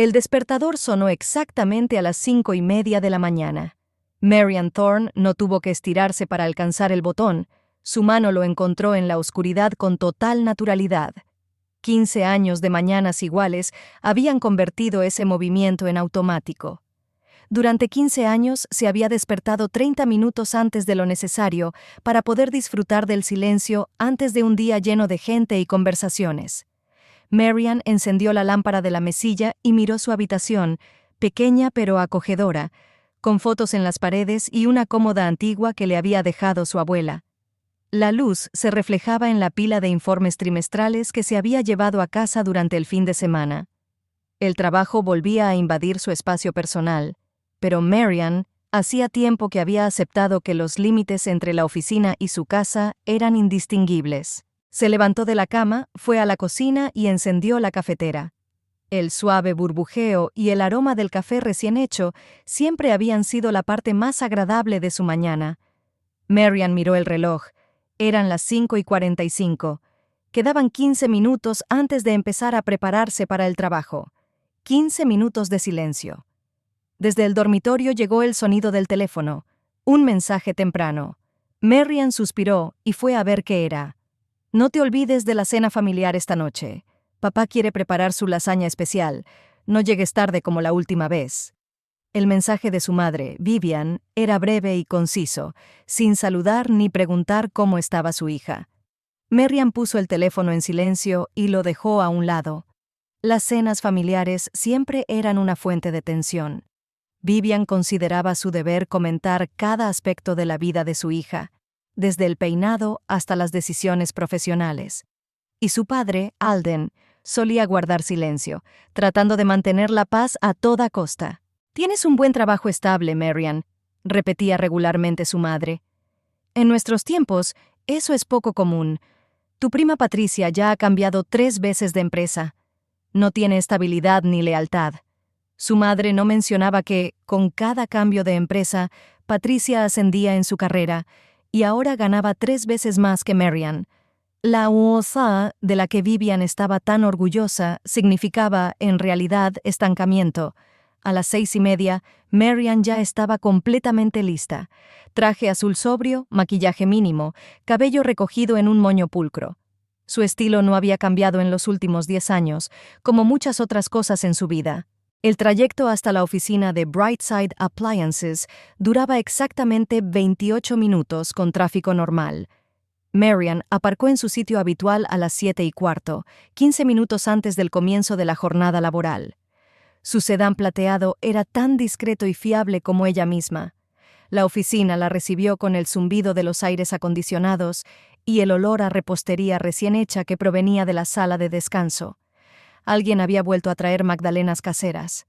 El despertador sonó exactamente a las 5:30 de la mañana. Marian Thorne no tuvo que estirarse para alcanzar el botón. Su mano lo encontró en la oscuridad con total naturalidad. 15 años de mañanas iguales habían convertido ese movimiento en automático. Durante 15 años se había despertado 30 minutos antes de lo necesario para poder disfrutar del silencio antes de un día lleno de gente y conversaciones. Marian encendió la lámpara de la mesilla y miró su habitación, pequeña pero acogedora, con fotos en las paredes y una cómoda antigua que le había dejado su abuela. La luz se reflejaba en la pila de informes trimestrales que se había llevado a casa durante el fin de semana. El trabajo volvía a invadir su espacio personal, pero Marian hacía tiempo que había aceptado que los límites entre la oficina y su casa eran indistinguibles. Se levantó de la cama, fue a la cocina y encendió la cafetera. El suave burbujeo y el aroma del café recién hecho siempre habían sido la parte más agradable de su mañana. Marian miró el reloj. Eran las 5:45. Quedaban 15 minutos antes de empezar a prepararse para el trabajo. 15 minutos de silencio. Desde el dormitorio llegó el sonido del teléfono. Un mensaje temprano. Marian suspiró y fue a ver qué era. No te olvides de la cena familiar esta noche. Papá quiere preparar su lasaña especial. No llegues tarde como la última vez. El mensaje de su madre, Vivian, era breve y conciso, sin saludar ni preguntar cómo estaba su hija. Marian puso el teléfono en silencio y lo dejó a un lado. Las cenas familiares siempre eran una fuente de tensión. Vivian consideraba su deber comentar cada aspecto de la vida de su hija, desde el peinado hasta las decisiones profesionales. Y su padre, Alden, solía guardar silencio, tratando de mantener la paz a toda costa. «Tienes un buen trabajo estable, Marian», repetía regularmente su madre. «En nuestros tiempos, eso es poco común. Tu prima Patricia ya ha cambiado 3 veces de empresa. No tiene estabilidad ni lealtad». Su madre no mencionaba que, con cada cambio de empresa, Patricia ascendía en su carrera y ahora ganaba 3 veces más que Marian. La USA de la que Vivian estaba tan orgullosa significaba, en realidad, estancamiento. A las 6:30, Marian ya estaba completamente lista. Traje azul sobrio, maquillaje mínimo, cabello recogido en un moño pulcro. Su estilo no había cambiado en los últimos 10 años, como muchas otras cosas en su vida. El trayecto hasta la oficina de Brightside Appliances duraba exactamente 28 minutos con tráfico normal. Marian aparcó en su sitio habitual a las 7:15, 15 minutos antes del comienzo de la jornada laboral. Su sedán plateado era tan discreto y fiable como ella misma. La oficina la recibió con el zumbido de los aires acondicionados y el olor a repostería recién hecha que provenía de la sala de descanso. Alguien había vuelto a traer magdalenas caseras.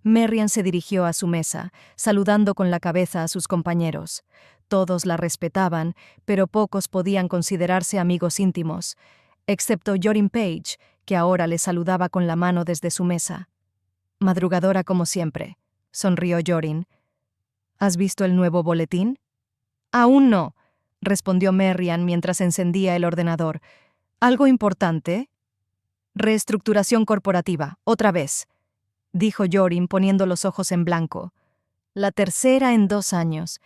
Marian se dirigió a su mesa, saludando con la cabeza a sus compañeros. Todos la respetaban, pero pocos podían considerarse amigos íntimos, excepto Jorin Page, que ahora le saludaba con la mano desde su mesa. «Madrugadora como siempre», sonrió Jorin. «¿Has visto el nuevo boletín?» «Aún no», respondió Marian mientras encendía el ordenador. «¿Algo importante?» «Reestructuración corporativa, otra vez», dijo Jorin poniendo los ojos en blanco. «La tercera en 2 años.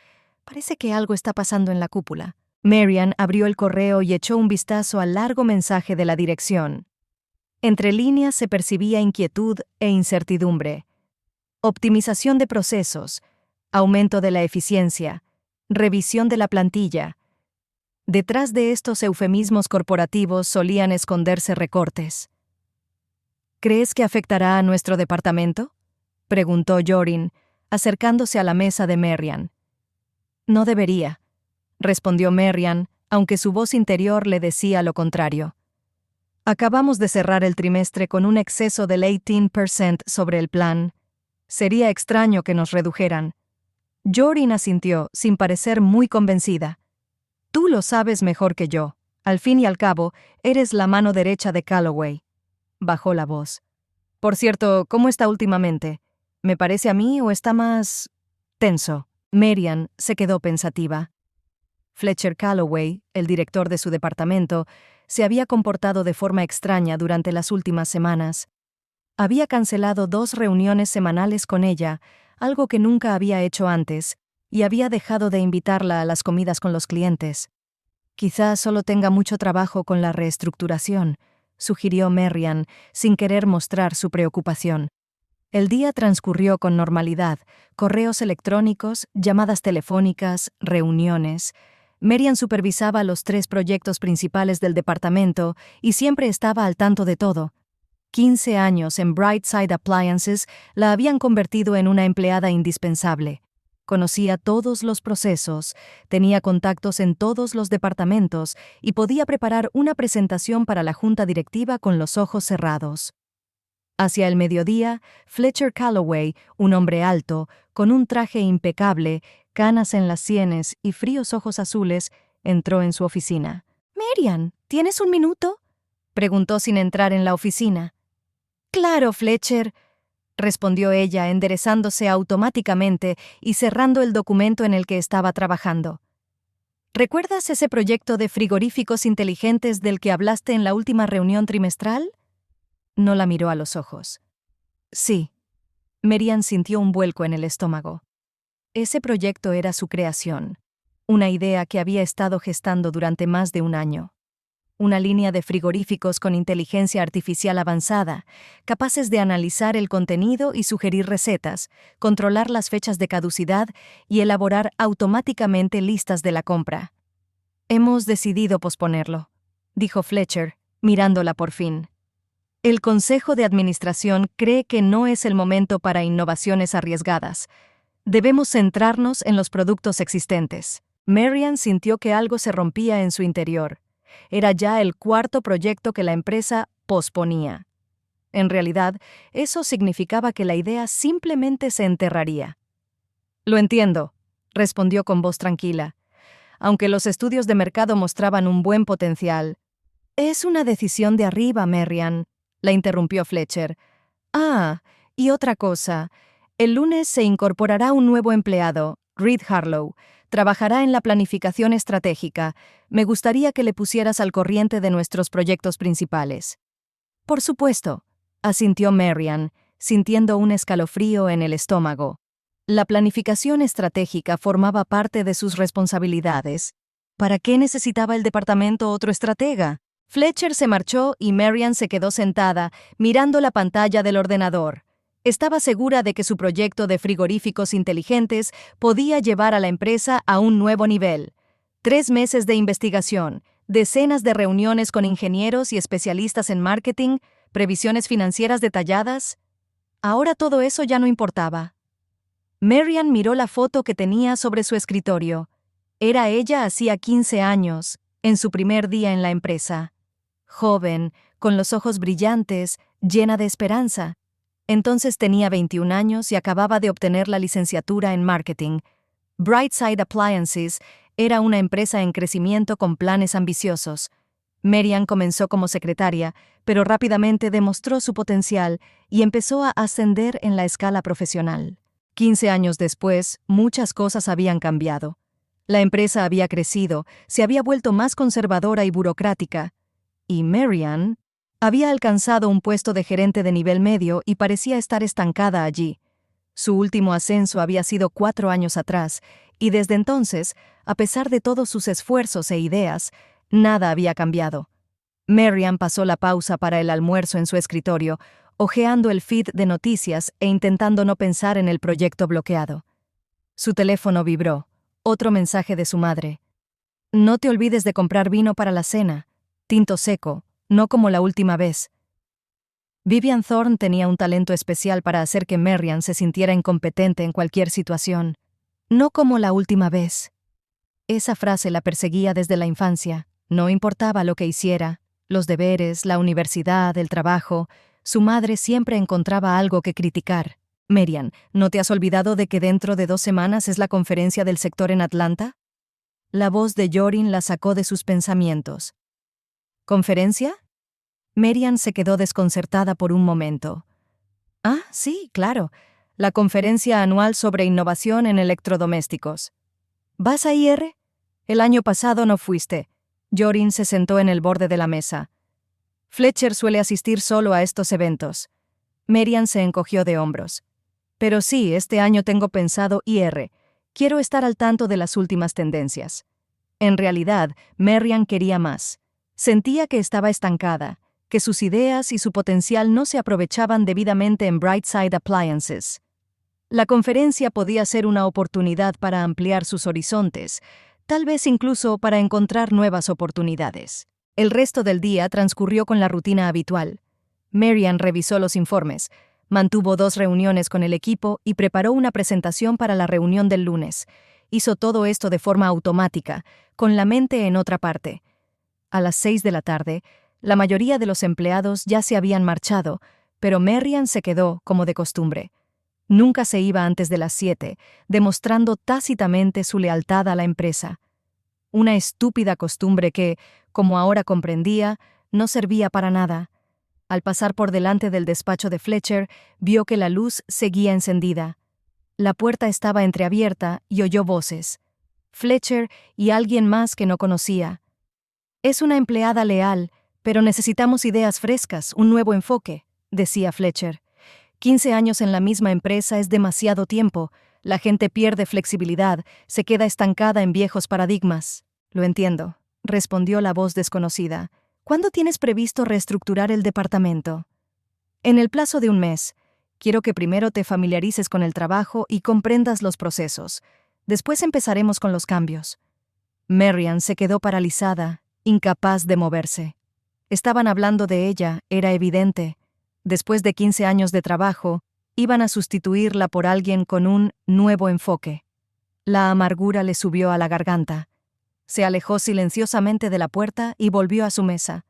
Parece que algo está pasando en la cúpula». Marian abrió el correo y echó un vistazo al largo mensaje de la dirección. Entre líneas se percibía inquietud e incertidumbre. Optimización de procesos, aumento de la eficiencia, revisión de la plantilla. Detrás de estos eufemismos corporativos solían esconderse recortes. «¿Crees que afectará a nuestro departamento?», preguntó Jorin, acercándose a la mesa de Marian. «No debería», respondió Marian, aunque su voz interior le decía lo contrario. «Acabamos de cerrar el trimestre con un exceso del 18% sobre el plan. Sería extraño que nos redujeran». Jorin asintió, sin parecer muy convencida. «Tú lo sabes mejor que yo. Al fin y al cabo, eres la mano derecha de Calloway». Bajó la voz. «Por cierto, ¿cómo está últimamente? ¿Me parece a mí o está más tenso?» Marian se quedó pensativa. Fletcher Calloway, el director de su departamento, se había comportado de forma extraña durante las últimas semanas. Había cancelado 2 reuniones semanales con ella, algo que nunca había hecho antes, y había dejado de invitarla a las comidas con los clientes. Quizás solo tenga mucho trabajo con la reestructuración, sugirió Marian, sin querer mostrar su preocupación. El día transcurrió con normalidad, correos electrónicos, llamadas telefónicas, reuniones. Marian supervisaba los 3 proyectos principales del departamento y siempre estaba al tanto de todo. 15 años en Brightside Appliances la habían convertido en una empleada indispensable. Conocía todos los procesos, tenía contactos en todos los departamentos y podía preparar una presentación para la junta directiva con los ojos cerrados. Hacia el mediodía, Fletcher Calloway, un hombre alto, con un traje impecable, canas en las sienes y fríos ojos azules, entró en su oficina. «Marian, ¿tienes un minuto?», preguntó sin entrar en la oficina. «Claro, Fletcher», respondió ella, enderezándose automáticamente y cerrando el documento en el que estaba trabajando. «¿Recuerdas ese proyecto de frigoríficos inteligentes del que hablaste en la última reunión trimestral?». No la miró a los ojos. «Sí». Marian sintió un vuelco en el estómago. Ese proyecto era su creación, una idea que había estado gestando durante más de un año. Una línea de frigoríficos con inteligencia artificial avanzada, capaces de analizar el contenido y sugerir recetas, controlar las fechas de caducidad y elaborar automáticamente listas de la compra. «Hemos decidido posponerlo», dijo Fletcher, mirándola por fin. «El Consejo de Administración cree que no es el momento para innovaciones arriesgadas. Debemos centrarnos en los productos existentes». Marian sintió que algo se rompía en su interior. Era ya el 4º proyecto que la empresa posponía. En realidad, eso significaba que la idea simplemente se enterraría. «Lo entiendo», respondió con voz tranquila. «Aunque los estudios de mercado mostraban un buen potencial». «Es una decisión de arriba, Marian», la interrumpió Fletcher. «Ah, y otra cosa. El lunes se incorporará un nuevo empleado, Reed Harlow. Trabajará en la planificación estratégica. Me gustaría que le pusieras al corriente de nuestros proyectos principales». «Por supuesto», asintió Marian, sintiendo un escalofrío en el estómago. La planificación estratégica formaba parte de sus responsabilidades. ¿Para qué necesitaba el departamento otro estratega? Fletcher se marchó y Marian se quedó sentada, mirando la pantalla del ordenador. Estaba segura de que su proyecto de frigoríficos inteligentes podía llevar a la empresa a un nuevo nivel. 3 meses de investigación, decenas de reuniones con ingenieros y especialistas en marketing, previsiones financieras detalladas. Ahora todo eso ya no importaba. Marian miró la foto que tenía sobre su escritorio. Era ella hacía 15 años, en su primer día en la empresa. Joven, con los ojos brillantes, llena de esperanza. Entonces tenía 21 años y acababa de obtener la licenciatura en marketing. Brightside Appliances era una empresa en crecimiento con planes ambiciosos. Marian comenzó como secretaria, pero rápidamente demostró su potencial y empezó a ascender en la escala profesional. 15 años después, muchas cosas habían cambiado. La empresa había crecido, se había vuelto más conservadora y burocrática, y Marian había alcanzado un puesto de gerente de nivel medio y parecía estar estancada allí. Su último ascenso había sido 4 años atrás, y desde entonces, a pesar de todos sus esfuerzos e ideas, nada había cambiado. Marian pasó la pausa para el almuerzo en su escritorio, hojeando el feed de noticias e intentando no pensar en el proyecto bloqueado. Su teléfono vibró. Otro mensaje de su madre. «No te olvides de comprar vino para la cena. Tinto seco, no como la última vez». Vivian Thorne tenía un talento especial para hacer que Marian se sintiera incompetente en cualquier situación. «No como la última vez». Esa frase la perseguía desde la infancia. No importaba lo que hiciera, los deberes, la universidad, el trabajo, su madre siempre encontraba algo que criticar. «Marian, ¿no te has olvidado de que dentro de 2 semanas es la conferencia del sector en Atlanta?». La voz de Jorin la sacó de sus pensamientos. «¿Conferencia?». Marian se quedó desconcertada por un momento. «Ah, sí, claro. La conferencia anual sobre innovación en electrodomésticos». «¿Vas a IR? El año pasado no fuiste». Jorin se sentó en el borde de la mesa. «Fletcher suele asistir solo a estos eventos». Marian se encogió de hombros. Pero sí, este año tengo pensado quiero estar al tanto de las últimas tendencias. En realidad, Marian quería más. Sentía que estaba estancada, que sus ideas y su potencial no se aprovechaban debidamente en Brightside Appliances. La conferencia podía ser una oportunidad para ampliar sus horizontes, tal vez incluso para encontrar nuevas oportunidades. El resto del día transcurrió con la rutina habitual. Marian revisó los informes, mantuvo 2 reuniones con el equipo y preparó una presentación para la reunión del lunes. Hizo todo esto de forma automática, con la mente en otra parte. A las 6 de la tarde, la mayoría de los empleados ya se habían marchado, pero Marian se quedó, como de costumbre. Nunca se iba antes de las 7, demostrando tácitamente su lealtad a la empresa. Una estúpida costumbre que, como ahora comprendía, no servía para nada. Al pasar por delante del despacho de Fletcher, vio que la luz seguía encendida. La puerta estaba entreabierta y oyó voces. Fletcher y alguien más que no conocía. «Es una empleada leal, pero necesitamos ideas frescas, un nuevo enfoque», decía Fletcher. 15 años en la misma empresa es demasiado tiempo. La gente pierde flexibilidad, se queda estancada en viejos paradigmas. «Lo entiendo», respondió la voz desconocida. «¿Cuándo tienes previsto reestructurar el departamento?» «En el plazo de un mes. Quiero que primero te familiarices con el trabajo y comprendas los procesos. Después empezaremos con los cambios». Marian se quedó paralizada, incapaz de moverse. Estaban hablando de ella, era evidente. Después de 15 años de trabajo, iban a sustituirla por alguien con un nuevo enfoque. La amargura le subió a la garganta. Se alejó silenciosamente de la puerta y volvió a su mesa.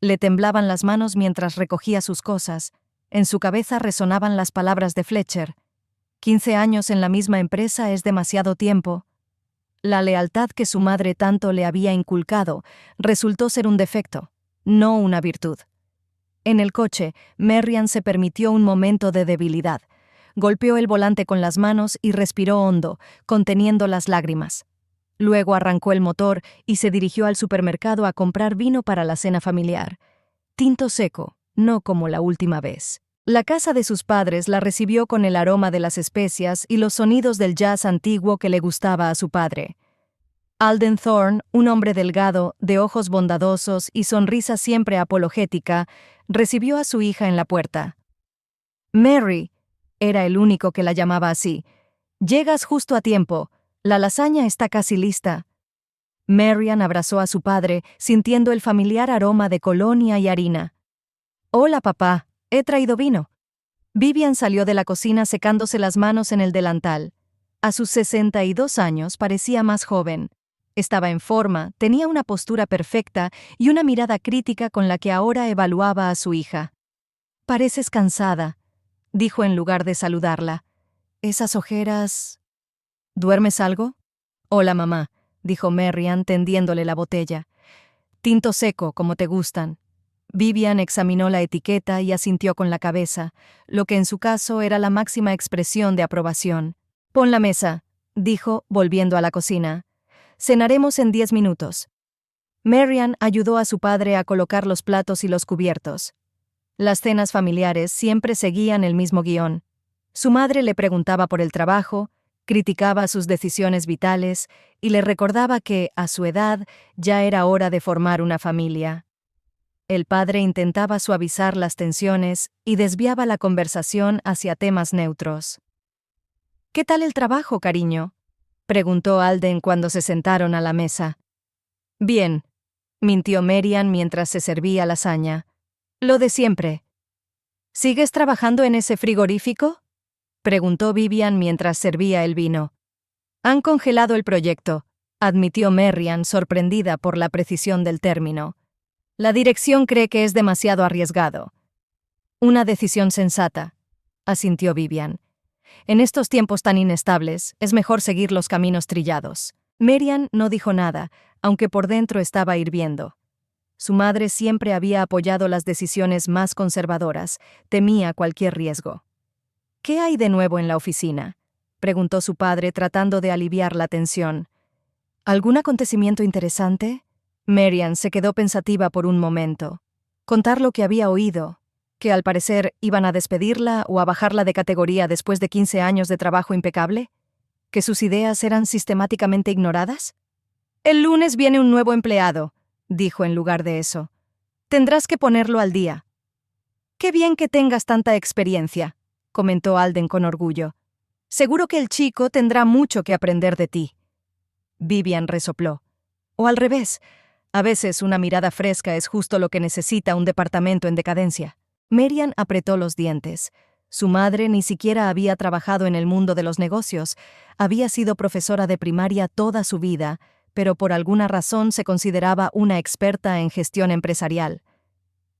Le temblaban las manos mientras recogía sus cosas. En su cabeza resonaban las palabras de Fletcher. 15 años en la misma empresa es demasiado tiempo. La lealtad que su madre tanto le había inculcado resultó ser un defecto, no una virtud. En el coche, Marian se permitió un momento de debilidad. Golpeó el volante con las manos y respiró hondo, conteniendo las lágrimas. Luego arrancó el motor y se dirigió al supermercado a comprar vino para la cena familiar. Tinto seco, no como la última vez. La casa de sus padres la recibió con el aroma de las especias y los sonidos del jazz antiguo que le gustaba a su padre. Alden Thorne, un hombre delgado, de ojos bondadosos y sonrisa siempre apologética, recibió a su hija en la puerta. «Mary», era el único que la llamaba así, «llegas justo a tiempo. La lasaña está casi lista». Marian abrazó a su padre, sintiendo el familiar aroma de colonia y harina. «Hola, papá, he traído vino». Vivian salió de la cocina secándose las manos en el delantal. A sus 62 años parecía más joven. Estaba en forma, tenía una postura perfecta y una mirada crítica con la que ahora evaluaba a su hija. «Pareces cansada», dijo en lugar de saludarla. «Esas ojeras...» «¿Duermes algo?» «Hola, mamá», dijo Marian tendiéndole la botella. «Tinto seco, como te gustan». Vivian examinó la etiqueta y asintió con la cabeza, lo que en su caso era la máxima expresión de aprobación. «Pon la mesa», dijo, volviendo a la cocina. «Cenaremos en 10 minutos». Marian ayudó a su padre a colocar los platos y los cubiertos. Las cenas familiares siempre seguían el mismo guión. Su madre le preguntaba por el trabajo, criticaba sus decisiones vitales y le recordaba que, a su edad, ya era hora de formar una familia. El padre intentaba suavizar las tensiones y desviaba la conversación hacia temas neutros. «¿Qué tal el trabajo, cariño?», preguntó Alden cuando se sentaron a la mesa. «Bien», mintió Marian mientras se servía lasaña. «Lo de siempre». «¿Sigues trabajando en ese frigorífico?», preguntó Vivian mientras servía el vino. «Han congelado el proyecto», admitió Marian, sorprendida por la precisión del término. «La dirección cree que es demasiado arriesgado». «Una decisión sensata», asintió Vivian. «En estos tiempos tan inestables, es mejor seguir los caminos trillados». Marian no dijo nada, aunque por dentro estaba hirviendo. Su madre siempre había apoyado las decisiones más conservadoras, temía cualquier riesgo. «¿Qué hay de nuevo en la oficina?», preguntó su padre tratando de aliviar la tensión. «¿Algún acontecimiento interesante?». Marian se quedó pensativa por un momento. Contar lo que había oído. ¿Que al parecer iban a despedirla o a bajarla de categoría después de 15 años de trabajo impecable? ¿Que sus ideas eran sistemáticamente ignoradas? El lunes viene un nuevo empleado, dijo en lugar de eso. Tendrás que ponerlo al día. Qué bien que tengas tanta experiencia, comentó Alden con orgullo. Seguro que el chico tendrá mucho que aprender de ti. Vivian resopló. O al revés, a veces una mirada fresca es justo lo que necesita un departamento en decadencia. Marian apretó los dientes. Su madre ni siquiera había trabajado en el mundo de los negocios. Había sido profesora de primaria toda su vida, pero por alguna razón se consideraba una experta en gestión empresarial.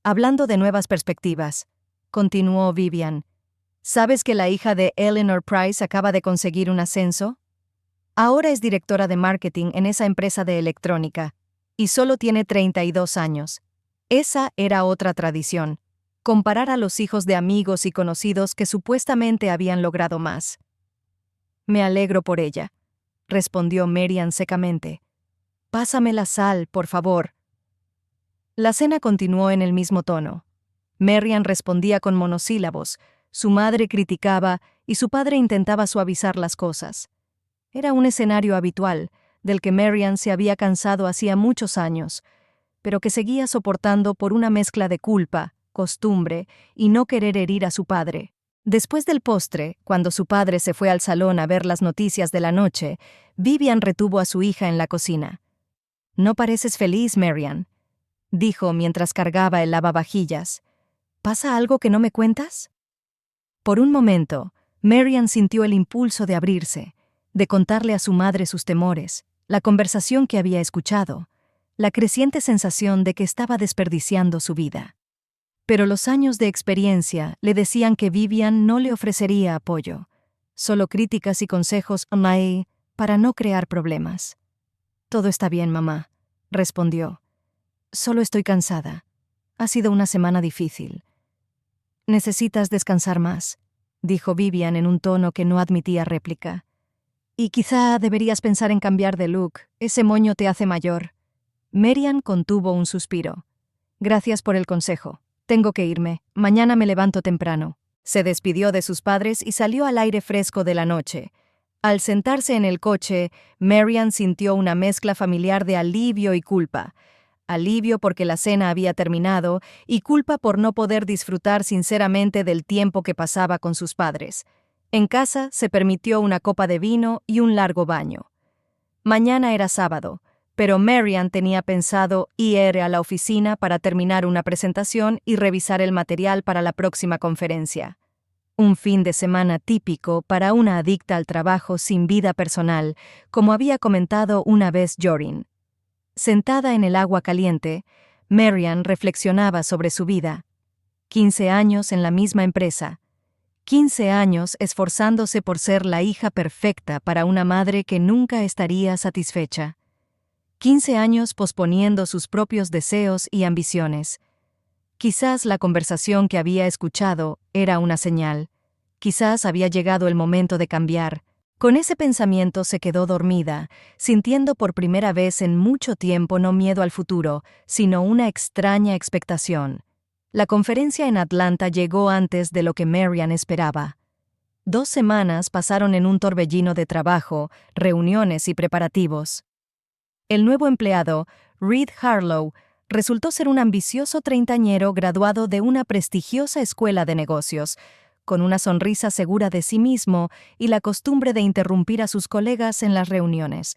Hablando de nuevas perspectivas, continuó Vivian, ¿sabes que la hija de Eleanor Price acaba de conseguir un ascenso? Ahora es directora de marketing en esa empresa de electrónica, y solo tiene 32 años. Esa era otra tradición, comparar a los hijos de amigos y conocidos que supuestamente habían logrado más. Me alegro por ella, respondió Marian secamente. Pásame la sal, por favor. La cena continuó en el mismo tono. Marian respondía con monosílabos, su madre criticaba y su padre intentaba suavizar las cosas. Era un escenario habitual, del que Marian se había cansado hacía muchos años, pero que seguía soportando por una mezcla de culpa, costumbre y no querer herir a su padre. Después del postre, cuando su padre se fue al salón a ver las noticias de la noche, Vivian retuvo a su hija en la cocina. «No pareces feliz, Marian», dijo mientras cargaba el lavavajillas. «¿Pasa algo que no me cuentas?» Por un momento, Marian sintió el impulso de abrirse, de contarle a su madre sus temores, la conversación que había escuchado, la creciente sensación de que estaba desperdiciando su vida. Pero los años de experiencia le decían que Vivian no le ofrecería apoyo, solo críticas y consejos para no crear problemas. «Todo está bien, mamá», respondió. «Solo estoy cansada. Ha sido una semana difícil». «Necesitas descansar más», dijo Vivian en un tono que no admitía réplica. «Y quizá deberías pensar en cambiar de look. Ese moño te hace mayor». Marian contuvo un suspiro. «Gracias por el consejo. Tengo que irme. Mañana me levanto temprano». Se despidió de sus padres y salió al aire fresco de la noche. Al sentarse en el coche, Marian sintió una mezcla familiar de alivio y culpa. Alivio porque la cena había terminado y culpa por no poder disfrutar sinceramente del tiempo que pasaba con sus padres. En casa se permitió una copa de vino y un largo baño. Mañana era sábado, pero Marian tenía pensado ir a la oficina para terminar una presentación y revisar el material para la próxima conferencia. Un fin de semana típico para una adicta al trabajo sin vida personal, como había comentado una vez Jorin. Sentada en el agua caliente, Marian reflexionaba sobre su vida. 15 años en la misma empresa. 15 años esforzándose por ser la hija perfecta para una madre que nunca estaría satisfecha. 15 años posponiendo sus propios deseos y ambiciones. Quizás la conversación que había escuchado era una señal. Quizás había llegado el momento de cambiar. Con ese pensamiento se quedó dormida, sintiendo por primera vez en mucho tiempo no miedo al futuro, sino una extraña expectación. La conferencia en Atlanta llegó antes de lo que Marian esperaba. 2 semanas pasaron en un torbellino de trabajo, reuniones y preparativos. El nuevo empleado, Reed Harlow, resultó ser un ambicioso treintañero graduado de una prestigiosa escuela de negocios, con una sonrisa segura de sí mismo y la costumbre de interrumpir a sus colegas en las reuniones.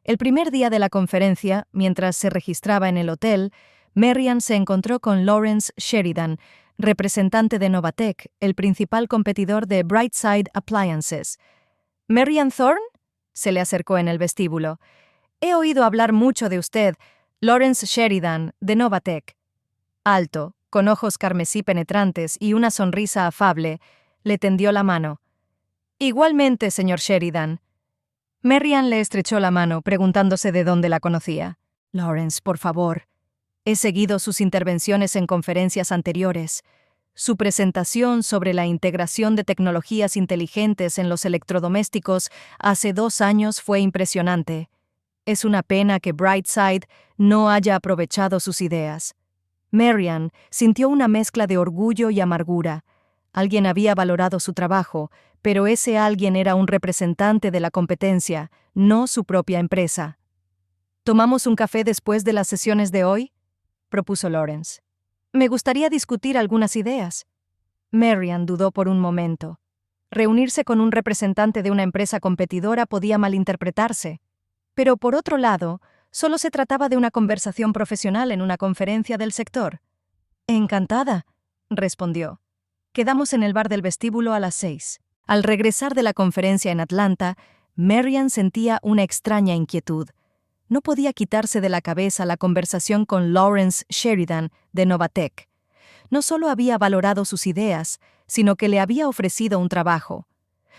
El primer día de la conferencia, mientras se registraba en el hotel, Marian se encontró con Lawrence Sheridan, representante de Novatec, el principal competidor de Brightside Appliances. «¿Marian Thorne?», se le acercó en el vestíbulo. «He oído hablar mucho de usted, Lawrence Sheridan, de Novatec». Alto, con ojos carmesí penetrantes y una sonrisa afable, le tendió la mano. «Igualmente, señor Sheridan». Marian le estrechó la mano, preguntándose de dónde la conocía. «Lawrence, por favor. He seguido sus intervenciones en conferencias anteriores. Su presentación sobre la integración de tecnologías inteligentes en los electrodomésticos hace 2 años fue impresionante. Es una pena que Brightside no haya aprovechado sus ideas». Marian sintió una mezcla de orgullo y amargura. Alguien había valorado su trabajo, pero ese alguien era un representante de la competencia, no su propia empresa. ¿Tomamos un café después de las sesiones de hoy?, propuso Lawrence. Me gustaría discutir algunas ideas. Marian dudó por un momento. Reunirse con un representante de una empresa competidora podía malinterpretarse. Pero por otro lado, solo se trataba de una conversación profesional en una conferencia del sector. Encantada, respondió. Quedamos en el bar del vestíbulo a las 6. Al regresar de la conferencia en Atlanta, Marian sentía una extraña inquietud. No podía quitarse de la cabeza la conversación con Lawrence Sheridan de Novatec. No solo había valorado sus ideas, sino que le había ofrecido un trabajo.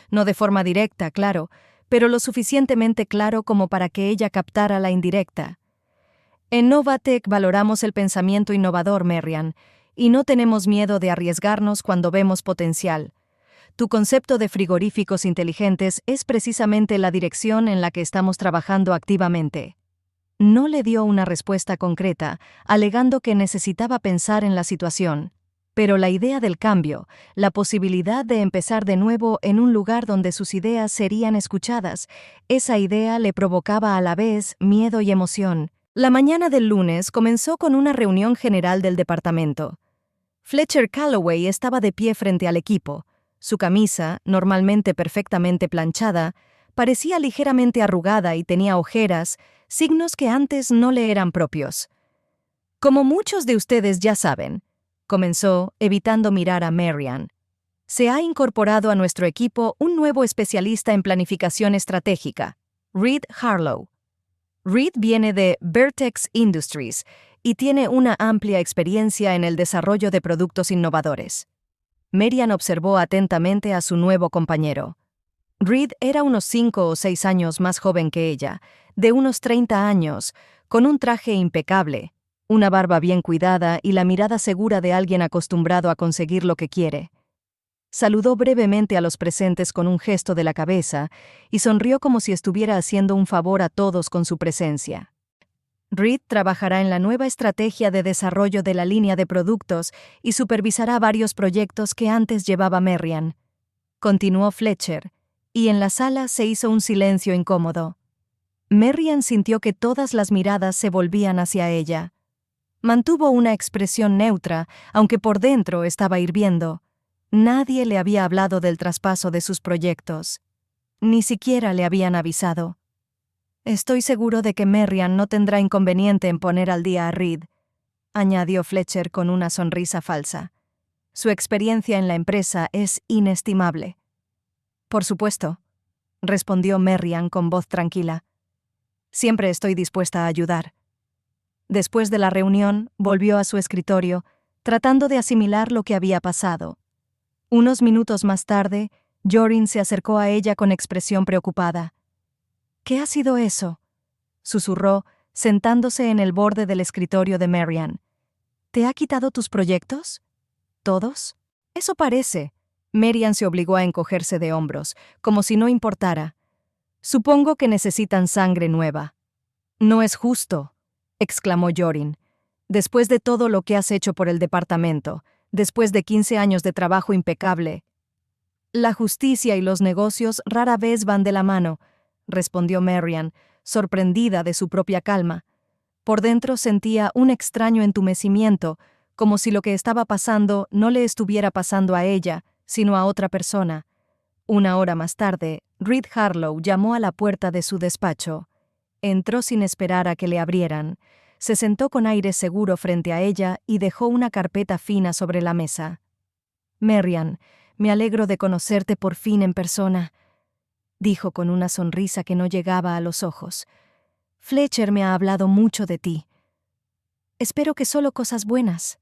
No de forma directa, claro, pero lo suficientemente claro como para que ella captara la indirecta. En Novatec valoramos el pensamiento innovador, Marian, y no tenemos miedo de arriesgarnos cuando vemos potencial. Tu concepto de frigoríficos inteligentes es precisamente la dirección en la que estamos trabajando activamente. No le dio una respuesta concreta, alegando que necesitaba pensar en la situación. Pero la idea del cambio, la posibilidad de empezar de nuevo en un lugar donde sus ideas serían escuchadas, esa idea le provocaba a la vez miedo y emoción. La mañana del lunes comenzó con una reunión general del departamento. Fletcher Calloway estaba de pie frente al equipo. Su camisa, normalmente perfectamente planchada, parecía ligeramente arrugada y tenía ojeras, signos que antes no le eran propios. Como muchos de ustedes ya saben, comenzó, evitando mirar a Marian, se ha incorporado a nuestro equipo un nuevo especialista en planificación estratégica, Reed Harlow. Reed viene de Vertex Industries y tiene una amplia experiencia en el desarrollo de productos innovadores. Marian observó atentamente a su nuevo compañero. Reed era unos 5 o 6 años más joven que ella, de unos 30 años, con un traje impecable, una barba bien cuidada y la mirada segura de alguien acostumbrado a conseguir lo que quiere. Saludó brevemente a los presentes con un gesto de la cabeza y sonrió como si estuviera haciendo un favor a todos con su presencia. Reed trabajará en la nueva estrategia de desarrollo de la línea de productos y supervisará varios proyectos que antes llevaba Marian. Continuó Fletcher, y en la sala se hizo un silencio incómodo. Marian sintió que todas las miradas se volvían hacia ella. Mantuvo una expresión neutra, aunque por dentro estaba hirviendo. Nadie le había hablado del traspaso de sus proyectos. Ni siquiera le habían avisado. Estoy seguro de que Marian no tendrá inconveniente en poner al día a Reed, añadió Fletcher con una sonrisa falsa. Su experiencia en la empresa es inestimable. Por supuesto, respondió Marian con voz tranquila. Siempre estoy dispuesta a ayudar. Después de la reunión, volvió a su escritorio, tratando de asimilar lo que había pasado. Unos minutos más tarde, Jorin se acercó a ella con expresión preocupada. ¿Qué ha sido eso?, susurró, sentándose en el borde del escritorio de Marian. ¿Te ha quitado tus proyectos? ¿Todos? Eso parece. Marian se obligó a encogerse de hombros, como si no importara. Supongo que necesitan sangre nueva. No es justo, exclamó Jorin. Después de todo lo que has hecho por el departamento, después de 15 años de trabajo impecable. La justicia y los negocios rara vez van de la mano, respondió Marian, sorprendida de su propia calma. Por dentro sentía un extraño entumecimiento, como si lo que estaba pasando no le estuviera pasando a ella, sino a otra persona. Una hora más tarde, Reed Harlow llamó a la puerta de su despacho. Entró sin esperar a que le abrieran. Se sentó con aire seguro frente a ella y dejó una carpeta fina sobre la mesa. Marian, me alegro de conocerte por fin en persona, dijo con una sonrisa que no llegaba a los ojos. Fletcher me ha hablado mucho de ti. Espero que solo cosas buenas,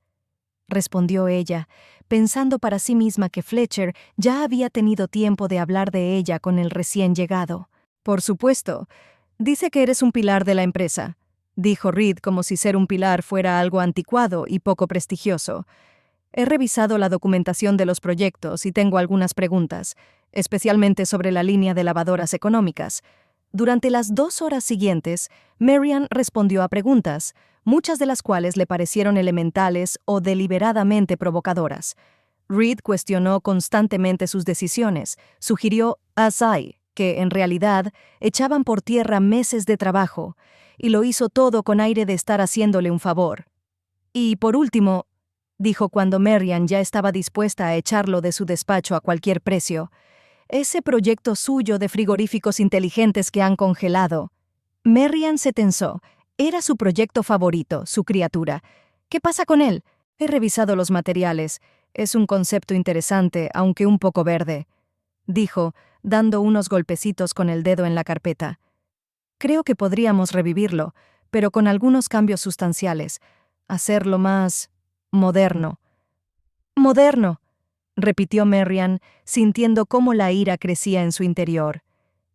respondió ella, pensando para sí misma que Fletcher ya había tenido tiempo de hablar de ella con el recién llegado. Por supuesto, dice que eres un pilar de la empresa, dijo Reed como si ser un pilar fuera algo anticuado y poco prestigioso. He revisado la documentación de los proyectos y tengo algunas preguntas, especialmente sobre la línea de lavadoras económicas. Durante las 2 horas siguientes, Marian respondió a preguntas, muchas de las cuales le parecieron elementales o deliberadamente provocadoras. Reed cuestionó constantemente sus decisiones, sugirió asai, que en realidad echaban por tierra meses de trabajo, y lo hizo todo con aire de estar haciéndole un favor. Y por último, dijo cuando Marian ya estaba dispuesta a echarlo de su despacho a cualquier precio, ese proyecto suyo de frigoríficos inteligentes que han congelado. Marian se tensó. Era su proyecto favorito, su criatura. ¿Qué pasa con él? He revisado los materiales. Es un concepto interesante, aunque un poco verde, dijo, dando unos golpecitos con el dedo en la carpeta. Creo que podríamos revivirlo, pero con algunos cambios sustanciales. Hacerlo más moderno. Moderno, repitió Marian, sintiendo cómo la ira crecía en su interior.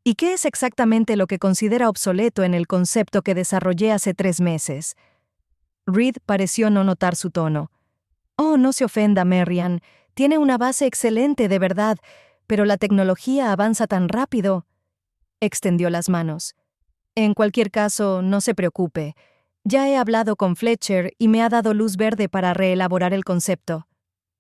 ¿Y qué es exactamente lo que considera obsoleto en el concepto que desarrollé hace 3 meses? Reed pareció no notar su tono. Oh, no se ofenda, Marian. Tiene una base excelente, de verdad, pero la tecnología avanza tan rápido. Extendió las manos. En cualquier caso, no se preocupe. Ya he hablado con Fletcher y me ha dado luz verde para reelaborar el concepto.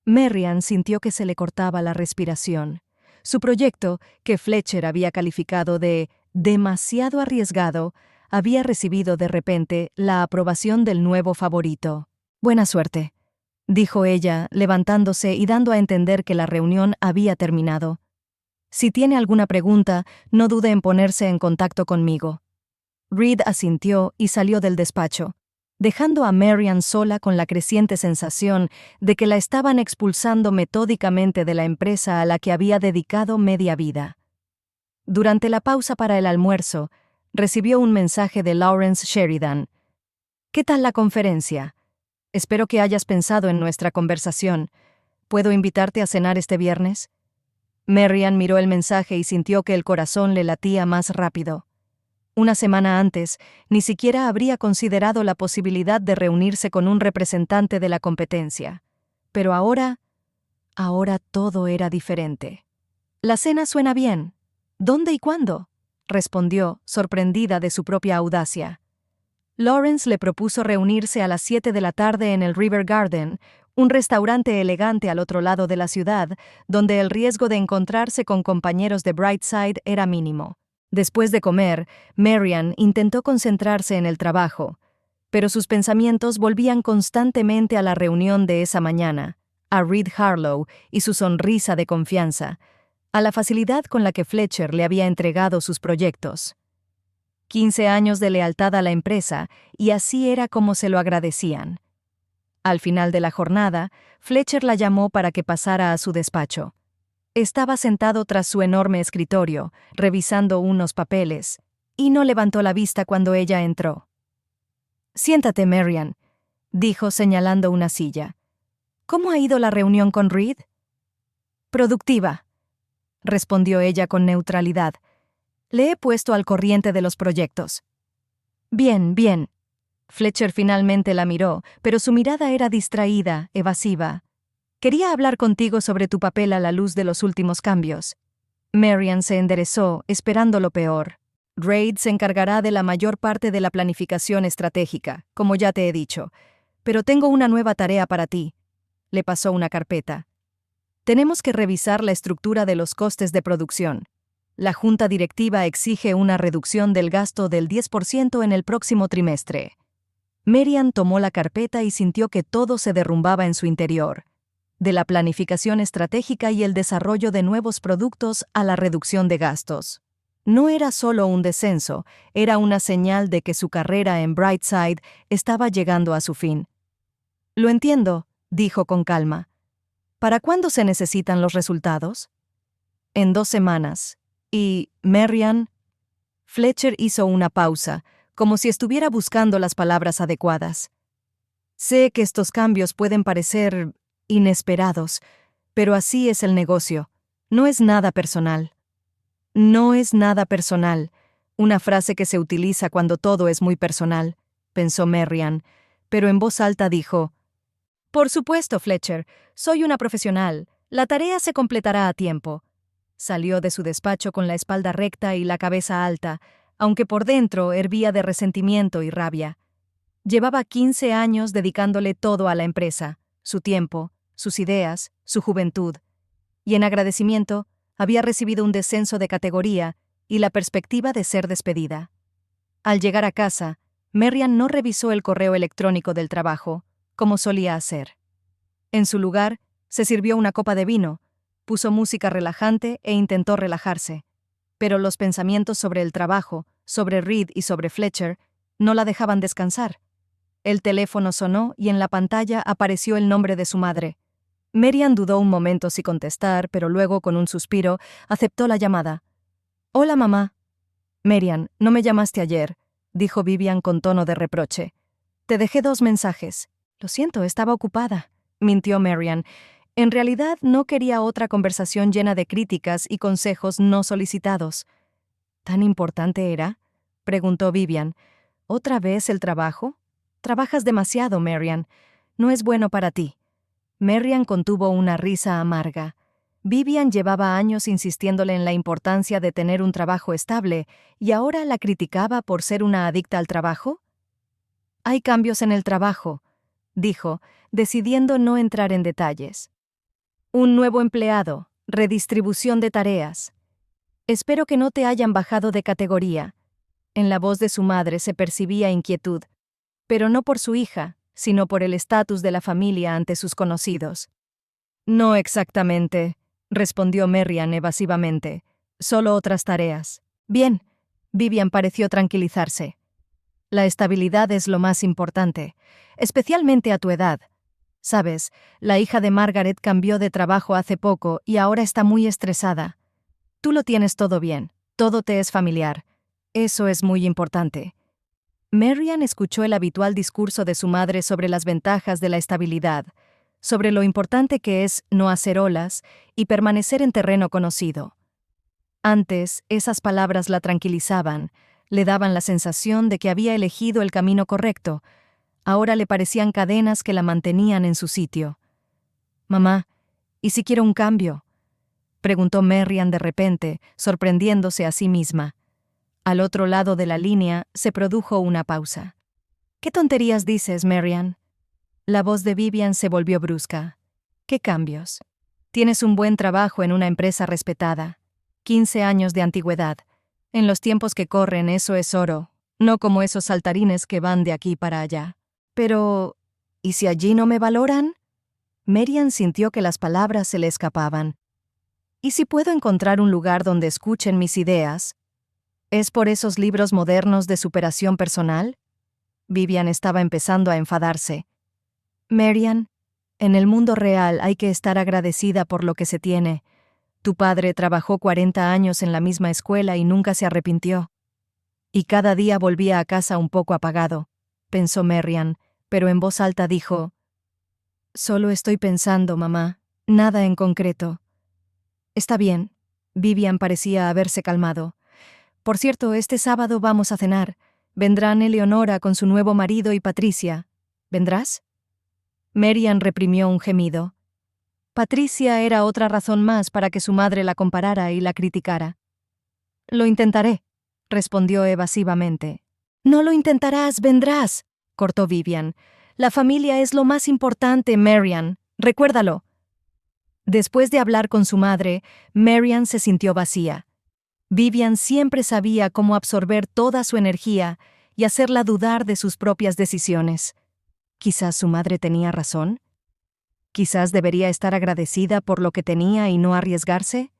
Marian sintió que se le cortaba la respiración. Su proyecto, que Fletcher había calificado de demasiado arriesgado, había recibido de repente la aprobación del nuevo favorito. Buena suerte, dijo ella, levantándose y dando a entender que la reunión había terminado. Si tiene alguna pregunta, no dude en ponerse en contacto conmigo. Reed asintió y salió del despacho, dejando a Marian sola con la creciente sensación de que la estaban expulsando metódicamente de la empresa a la que había dedicado media vida. Durante la pausa para el almuerzo, recibió un mensaje de Lawrence Sheridan. ¿Qué tal la conferencia? Espero que hayas pensado en nuestra conversación. ¿Puedo invitarte a cenar este viernes? Marian miró el mensaje y sintió que el corazón le latía más rápido. Una semana antes, ni siquiera habría considerado la posibilidad de reunirse con un representante de la competencia. Pero ahora todo era diferente. La cena suena bien. ¿Dónde y cuándo? Respondió, sorprendida de su propia audacia. Lawrence le propuso reunirse a las 7 de la tarde en el River Garden, un restaurante elegante al otro lado de la ciudad, donde el riesgo de encontrarse con compañeros de Brightside era mínimo. Después de comer, Marian intentó concentrarse en el trabajo, pero sus pensamientos volvían constantemente a la reunión de esa mañana, a Reed Harlow y su sonrisa de confianza, a la facilidad con la que Fletcher le había entregado sus proyectos. 15 años de lealtad a la empresa, y así era como se lo agradecían. Al final de la jornada, Fletcher la llamó para que pasara a su despacho. Estaba sentado tras su enorme escritorio, revisando unos papeles, y no levantó la vista cuando ella entró. «Siéntate, Marian», dijo señalando una silla. «¿Cómo ha ido la reunión con Reed?» «Productiva», respondió ella con neutralidad. «Le he puesto al corriente de los proyectos». «Bien, bien». Fletcher finalmente la miró, pero su mirada era distraída, evasiva. «Quería hablar contigo sobre tu papel a la luz de los últimos cambios». Marian se enderezó, esperando lo peor. «Reed se encargará de la mayor parte de la planificación estratégica, como ya te he dicho. Pero tengo una nueva tarea para ti». Le pasó una carpeta. «Tenemos que revisar la estructura de los costes de producción. La junta directiva exige una reducción del gasto del 10% en el próximo trimestre». Marian tomó la carpeta y sintió que todo se derrumbaba en su interior. De la planificación estratégica y el desarrollo de nuevos productos a la reducción de gastos. No era solo un descenso, era una señal de que su carrera en Brightside estaba llegando a su fin. «Lo entiendo», dijo con calma. «¿Para cuándo se necesitan los resultados?» «En 2 semanas. Y, Marian...» Fletcher hizo una pausa, como si estuviera buscando las palabras adecuadas. «Sé que estos cambios pueden parecer inesperados, pero así es el negocio. No es nada personal». «No es nada personal», una frase que se utiliza cuando todo es muy personal, pensó Marian, pero en voz alta dijo: «Por supuesto, Fletcher, soy una profesional. La tarea se completará a tiempo». Salió de su despacho con la espalda recta y la cabeza alta, aunque por dentro hervía de resentimiento y rabia. Llevaba 15 años dedicándole todo a la empresa, su tiempo, sus ideas, su juventud, y en agradecimiento había recibido un descenso de categoría y la perspectiva de ser despedida. Al llegar a casa, Marian no revisó el correo electrónico del trabajo, como solía hacer. En su lugar, se sirvió una copa de vino, puso música relajante e intentó relajarse. Pero los pensamientos sobre el trabajo, sobre Reed y sobre Fletcher, no la dejaban descansar. El teléfono sonó y en la pantalla apareció el nombre de su madre. Marian dudó un momento si contestar, pero luego, con un suspiro, aceptó la llamada. «Hola, mamá». «Marian, no me llamaste ayer», dijo Vivian con tono de reproche. «Te dejé 2 mensajes». «Lo siento, estaba ocupada», mintió Marian. En realidad no quería otra conversación llena de críticas y consejos no solicitados. ¿Tan importante era?, preguntó Vivian. «¿Otra vez el trabajo? Trabajas demasiado, Marian. No es bueno para ti». Marian contuvo una risa amarga. Vivian llevaba años insistiéndole en la importancia de tener un trabajo estable, ¿y ahora la criticaba por ser una adicta al trabajo? «Hay cambios en el trabajo», dijo, decidiendo no entrar en detalles. «Un nuevo empleado, redistribución de tareas. Espero que no te hayan bajado de categoría». En la voz de su madre se percibía inquietud, pero no por su hija, sino por el estatus de la familia ante sus conocidos. «No exactamente», respondió Marian evasivamente. «Solo otras tareas». «Bien». Vivian pareció tranquilizarse. «La estabilidad es lo más importante, especialmente a tu edad. Sabes, la hija de Margaret cambió de trabajo hace poco y ahora está muy estresada. Tú lo tienes todo bien, todo te es familiar. Eso es muy importante». Marian escuchó el habitual discurso de su madre sobre las ventajas de la estabilidad, sobre lo importante que es no hacer olas y permanecer en terreno conocido. Antes, esas palabras la tranquilizaban, le daban la sensación de que había elegido el camino correcto. Ahora le parecían cadenas que la mantenían en su sitio. «Mamá, ¿y si quiero un cambio?», preguntó Marian de repente, sorprendiéndose a sí misma. Al otro lado de la línea se produjo una pausa. «¿Qué tonterías dices, Marian?». La voz de Vivian se volvió brusca. «¿Qué cambios? Tienes un buen trabajo en una empresa respetada. 15 años de antigüedad. En los tiempos que corren eso es oro, no como esos saltarines que van de aquí para allá». «Pero, ¿y si allí no me valoran?». Marian sintió que las palabras se le escapaban. «¿Y si puedo encontrar un lugar donde escuchen mis ideas? ¿Es por esos libros modernos de superación personal?». Vivian estaba empezando a enfadarse. «Marian, en el mundo real hay que estar agradecida por lo que se tiene. Tu padre trabajó 40 años en la misma escuela y nunca se arrepintió. Y cada día volvía a casa un poco apagado», pensó Marian, pero en voz alta dijo: «Solo estoy pensando, mamá, nada en concreto». «Está bien». Vivian parecía haberse calmado. «Por cierto, este sábado vamos a cenar. Vendrán Eleonora con su nuevo marido y Patricia. ¿Vendrás?». Marian reprimió un gemido. Patricia era otra razón más para que su madre la comparara y la criticara. «Lo intentaré», respondió evasivamente. «No lo intentarás, vendrás», cortó Vivian. «La familia es lo más importante, Marian. Recuérdalo». Después de hablar con su madre, Marian se sintió vacía. Vivian siempre sabía cómo absorber toda su energía y hacerla dudar de sus propias decisiones. Quizás su madre tenía razón. Quizás debería estar agradecida por lo que tenía y no arriesgarse.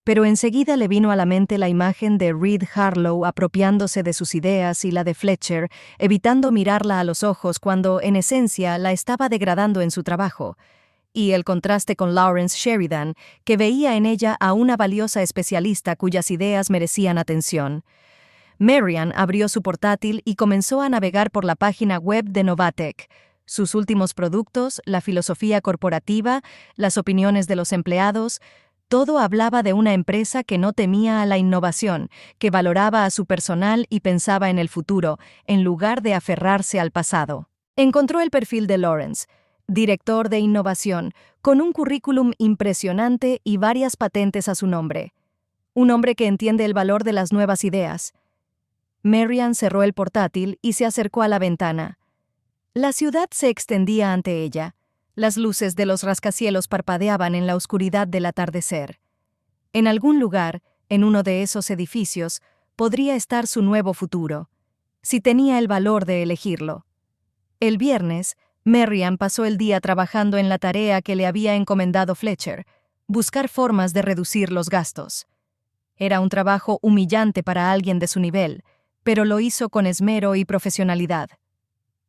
Pero enseguida le vino a la mente la imagen de Reed Harlow apropiándose de sus ideas y la de Fletcher, evitando mirarla a los ojos cuando, en esencia, la estaba degradando en su trabajo, y el contraste con Lawrence Sheridan, que veía en ella a una valiosa especialista cuyas ideas merecían atención. Marian abrió su portátil y comenzó a navegar por la página web de Novatec. Sus últimos productos, la filosofía corporativa, las opiniones de los empleados, todo hablaba de una empresa que no temía a la innovación, que valoraba a su personal y pensaba en el futuro, en lugar de aferrarse al pasado. Encontró el perfil de Lawrence, director de innovación, con un currículum impresionante y varias patentes a su nombre. Un hombre que entiende el valor de las nuevas ideas. Marian cerró el portátil y se acercó a la ventana. La ciudad se extendía ante ella. Las luces de los rascacielos parpadeaban en la oscuridad del atardecer. En algún lugar, en uno de esos edificios, podría estar su nuevo futuro, si tenía el valor de elegirlo. El viernes, Marian pasó el día trabajando en la tarea que le había encomendado Fletcher, buscar formas de reducir los gastos. Era un trabajo humillante para alguien de su nivel, pero lo hizo con esmero y profesionalidad.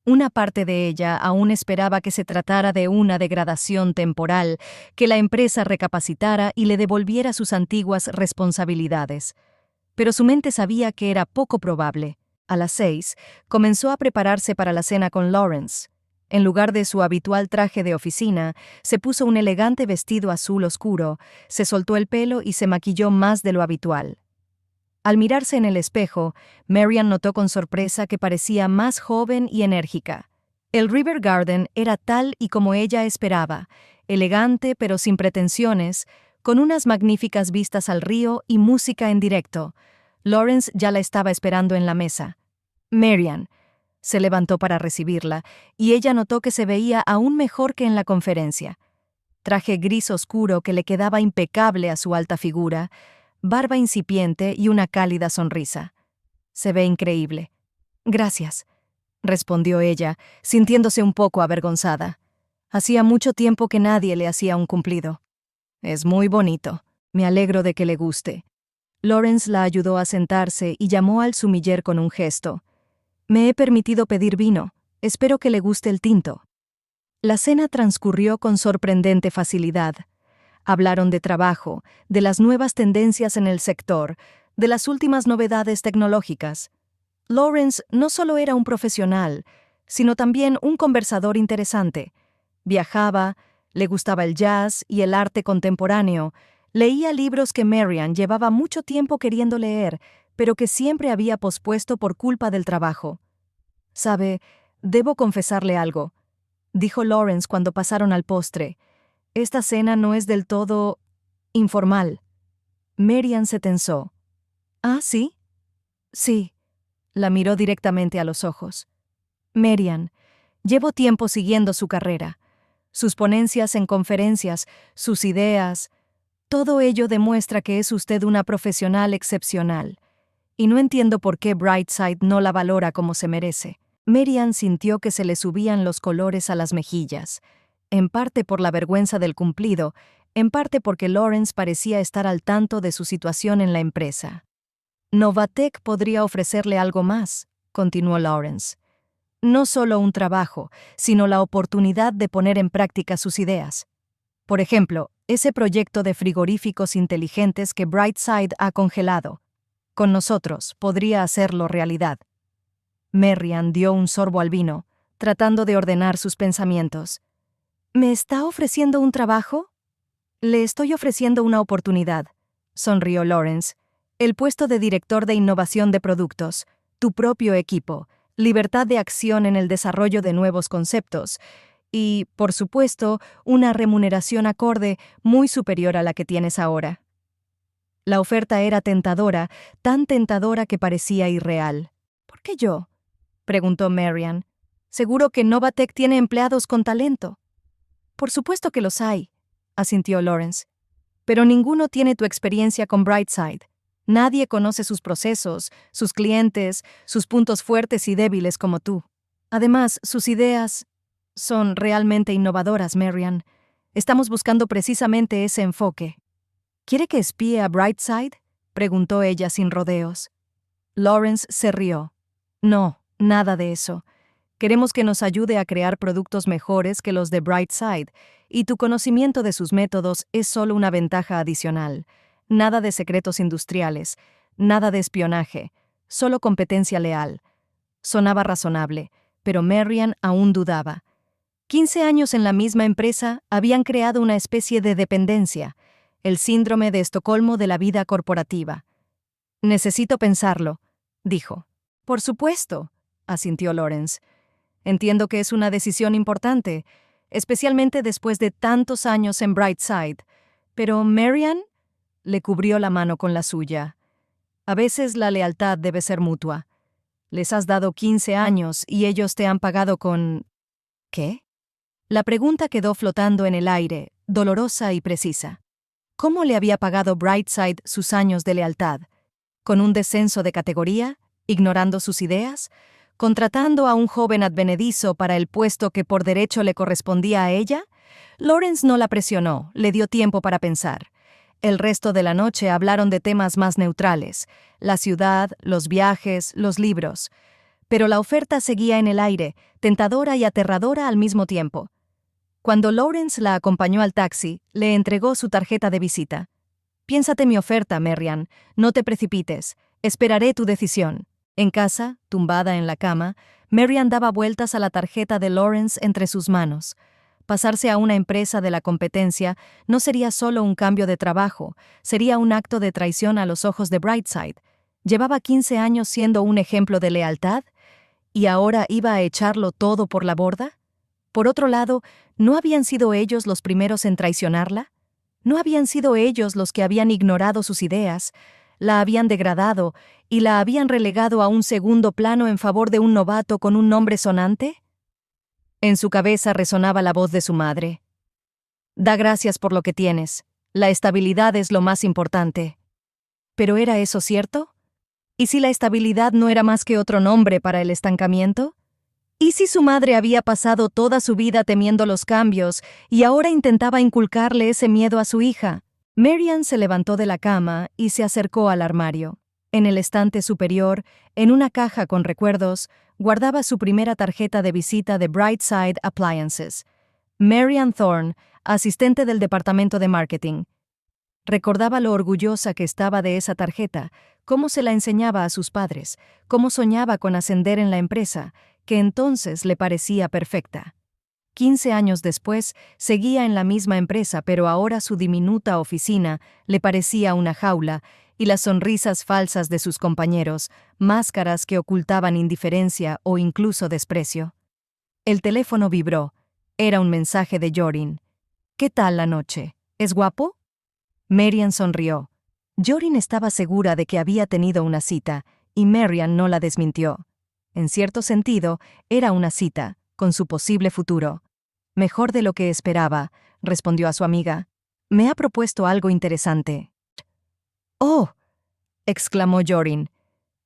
Una parte de ella aún esperaba que se tratara de una degradación temporal, que la empresa recapacitara y le devolviera sus antiguas responsabilidades. Pero su mente sabía que era poco probable. A las 6, comenzó a prepararse para la cena con Lawrence. En lugar de su habitual traje de oficina, se puso un elegante vestido azul oscuro, se soltó el pelo y se maquilló más de lo habitual. Al mirarse en el espejo, Marian notó con sorpresa que parecía más joven y enérgica. El River Garden era tal y como ella esperaba, elegante pero sin pretensiones, con unas magníficas vistas al río y música en directo. Lawrence ya la estaba esperando en la mesa. Marian se levantó para recibirla, y ella notó que se veía aún mejor que en la conferencia. Traje gris oscuro que le quedaba impecable a su alta figura, barba incipiente y una cálida sonrisa. Se ve increíble. Gracias, respondió ella, sintiéndose un poco avergonzada. Hacía mucho tiempo que nadie le hacía un cumplido. Es muy bonito. Me alegro de que le guste. Lawrence la ayudó a sentarse y llamó al sumiller con un gesto. Me he permitido pedir vino. Espero que le guste el tinto. La cena transcurrió con sorprendente facilidad. Hablaron de trabajo, de las nuevas tendencias en el sector, de las últimas novedades tecnológicas. Lawrence no solo era un profesional, sino también un conversador interesante. Viajaba, le gustaba el jazz y el arte contemporáneo, leía libros que Marian llevaba mucho tiempo queriendo leer, pero que siempre había pospuesto por culpa del trabajo. «Sabe, debo confesarle algo», dijo Lawrence cuando pasaron al postre. «Esta cena no es del todo informal». Marian se tensó. «¿Ah, sí?» «Sí». La miró directamente a los ojos. «Marian, llevo tiempo siguiendo su carrera. Sus ponencias en conferencias, sus ideas, todo ello demuestra que es usted una profesional excepcional. Y no entiendo por qué Brightside no la valora como se merece». Marian sintió que se le subían los colores a las mejillas, en parte por la vergüenza del cumplido, en parte porque Lawrence parecía estar al tanto de su situación en la empresa. «Novatec podría ofrecerle algo más», continuó Lawrence. «No solo un trabajo, sino la oportunidad de poner en práctica sus ideas. Por ejemplo, ese proyecto de frigoríficos inteligentes que Brightside ha congelado. Con nosotros podría hacerlo realidad». Marian dio un sorbo al vino, tratando de ordenar sus pensamientos. «¿Me está ofreciendo un trabajo?» «Le estoy ofreciendo una oportunidad», sonrió Lawrence. «El puesto de director de innovación de productos, tu propio equipo, libertad de acción en el desarrollo de nuevos conceptos y, por supuesto, una remuneración acorde muy superior a la que tienes ahora». La oferta era tentadora, tan tentadora que parecía irreal. «¿Por qué yo?», preguntó Marian. «Seguro que Novatec tiene empleados con talento». «Por supuesto que los hay», asintió Lawrence. «Pero ninguno tiene tu experiencia con Brightside. Nadie conoce sus procesos, sus clientes, sus puntos fuertes y débiles como tú. Además, sus ideas son realmente innovadoras, Marian. Estamos buscando precisamente ese enfoque». «¿Quiere que espíe a Brightside?», preguntó ella sin rodeos. Lawrence se rió. «No, nada de eso. Queremos que nos ayude a crear productos mejores que los de Brightside, y tu conocimiento de sus métodos es solo una ventaja adicional. Nada de secretos industriales, nada de espionaje, solo competencia leal». Sonaba razonable, pero Marian aún dudaba. 15 años en la misma empresa habían creado una especie de dependencia, el síndrome de Estocolmo de la vida corporativa. «Necesito pensarlo», dijo. «Por supuesto», asintió Lawrence. «Entiendo que es una decisión importante, especialmente después de tantos años en Brightside. Pero Marian», le cubrió la mano con la suya. «A veces la lealtad debe ser mutua. Les has dado 15 años y ellos te han pagado con ¿Qué? La pregunta quedó flotando en el aire, dolorosa y precisa. ¿Cómo le había pagado Brightside sus años de lealtad? ¿Con un descenso de categoría? ¿Ignorando sus ideas? ¿Contratando a un joven advenedizo para el puesto que por derecho le correspondía a ella? Lawrence no la presionó, le dio tiempo para pensar. El resto de la noche hablaron de temas más neutrales: la ciudad, los viajes, los libros. Pero la oferta seguía en el aire, tentadora y aterradora al mismo tiempo. Cuando Lawrence la acompañó al taxi, le entregó su tarjeta de visita. «Piénsate mi oferta, Marian. No te precipites. Esperaré tu decisión». En casa, tumbada en la cama, Marian daba vueltas a la tarjeta de Lawrence entre sus manos. Pasarse a una empresa de la competencia no sería solo un cambio de trabajo, sería un acto de traición a los ojos de Brightside. Llevaba 15 años siendo un ejemplo de lealtad, ¿y ahora iba a echarlo todo por la borda? Por otro lado, ¿no habían sido ellos los primeros en traicionarla? ¿No habían sido ellos los que habían ignorado sus ideas, la habían degradado y la habían relegado a un segundo plano en favor de un novato con un nombre sonante? En su cabeza resonaba la voz de su madre. «Da gracias por lo que tienes. La estabilidad es lo más importante». ¿Pero era eso cierto? ¿Y si la estabilidad no era más que otro nombre para el estancamiento? ¿Y si su madre había pasado toda su vida temiendo los cambios y ahora intentaba inculcarle ese miedo a su hija? Marian se levantó de la cama y se acercó al armario. En el estante superior, en una caja con recuerdos, guardaba su primera tarjeta de visita de Brightside Appliances. Marian Thorne, asistente del departamento de marketing. Recordaba lo orgullosa que estaba de esa tarjeta, cómo se la enseñaba a sus padres, cómo soñaba con ascender en la empresa, que entonces le parecía perfecta. 15 años después, seguía en la misma empresa, pero ahora su diminuta oficina le parecía una jaula, y las sonrisas falsas de sus compañeros, máscaras que ocultaban indiferencia o incluso desprecio. El teléfono vibró. Era un mensaje de Jorin. «¿Qué tal la noche? ¿Es guapo?» Marian sonrió. Jorin estaba segura de que había tenido una cita, y Marian no la desmintió. En cierto sentido, era una cita, con su posible futuro. «Mejor de lo que esperaba», respondió a su amiga. «Me ha propuesto algo interesante». «¡Oh!», exclamó Jorin.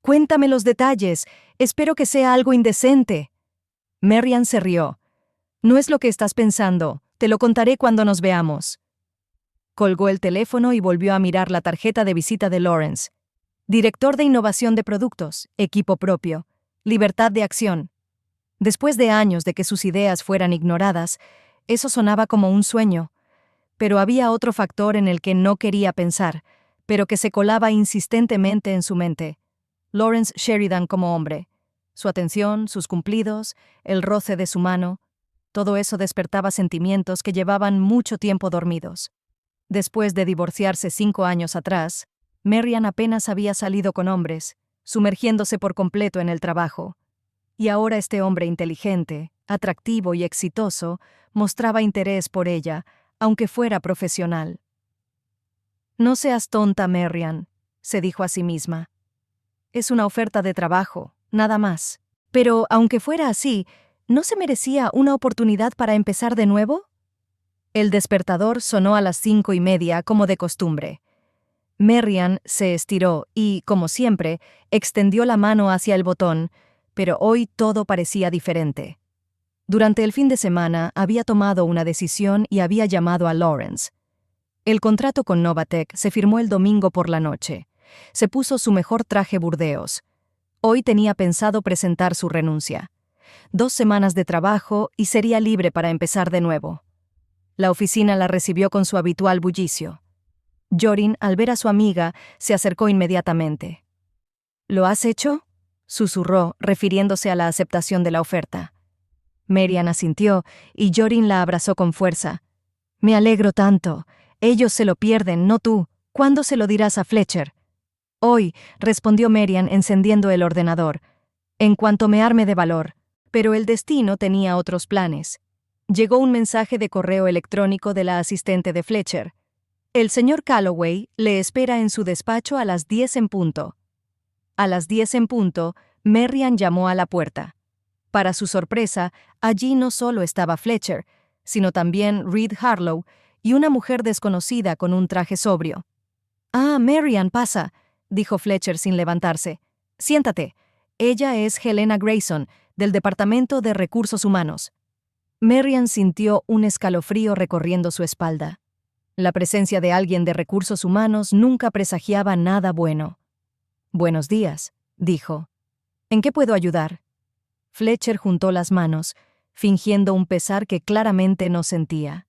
«Cuéntame los detalles. Espero que sea algo indecente». Marian se rió. «No es lo que estás pensando. Te lo contaré cuando nos veamos». Colgó el teléfono y volvió a mirar la tarjeta de visita de Lawrence. Director de innovación de productos, equipo propio, libertad de acción. Después de años de que sus ideas fueran ignoradas, eso sonaba como un sueño. Pero había otro factor en el que no quería pensar, pero que se colaba insistentemente en su mente. Lawrence Sheridan como hombre. Su atención, sus cumplidos, el roce de su mano, todo eso despertaba sentimientos que llevaban mucho tiempo dormidos. Después de divorciarse 5 años atrás, Marian apenas había salido con hombres, sumergiéndose por completo en el trabajo. Y ahora este hombre inteligente, atractivo y exitoso mostraba interés por ella, aunque fuera profesional. «No seas tonta, Marian», se dijo a sí misma. «Es una oferta de trabajo, nada más. Pero, aunque fuera así, ¿no se merecía una oportunidad para empezar de nuevo?» El despertador sonó a las 5:30 como de costumbre. Marian se estiró y, como siempre, extendió la mano hacia el botón, pero hoy todo parecía diferente. Durante el fin de semana había tomado una decisión y había llamado a Lawrence. El contrato con Novatec se firmó el domingo por la noche. Se puso su mejor traje burdeos. Hoy tenía pensado presentar su renuncia. 2 semanas de trabajo y sería libre para empezar de nuevo. La oficina la recibió con su habitual bullicio. Jorin, al ver a su amiga, se acercó inmediatamente. «¿Lo has hecho?», susurró, refiriéndose a la aceptación de la oferta. Marian asintió y Jorin la abrazó con fuerza. «Me alegro tanto. Ellos se lo pierden, no tú. ¿Cuándo se lo dirás a Fletcher?» «Hoy», respondió Marian encendiendo el ordenador. «En cuanto me arme de valor». Pero el destino tenía otros planes. Llegó un mensaje de correo electrónico de la asistente de Fletcher. «El señor Calloway le espera en su despacho a las 10 en punto». A las 10 en punto, Marian llamó a la puerta. Para su sorpresa, allí no solo estaba Fletcher, sino también Reed Harlow y una mujer desconocida con un traje sobrio. «Ah, Marian, pasa», dijo Fletcher sin levantarse. «Siéntate. Ella es Helena Grayson, del Departamento de Recursos Humanos». Marian sintió un escalofrío recorriendo su espalda. La presencia de alguien de recursos humanos nunca presagiaba nada bueno. «Buenos días», dijo. «¿En qué puedo ayudar?» Fletcher juntó las manos, fingiendo un pesar que claramente no sentía.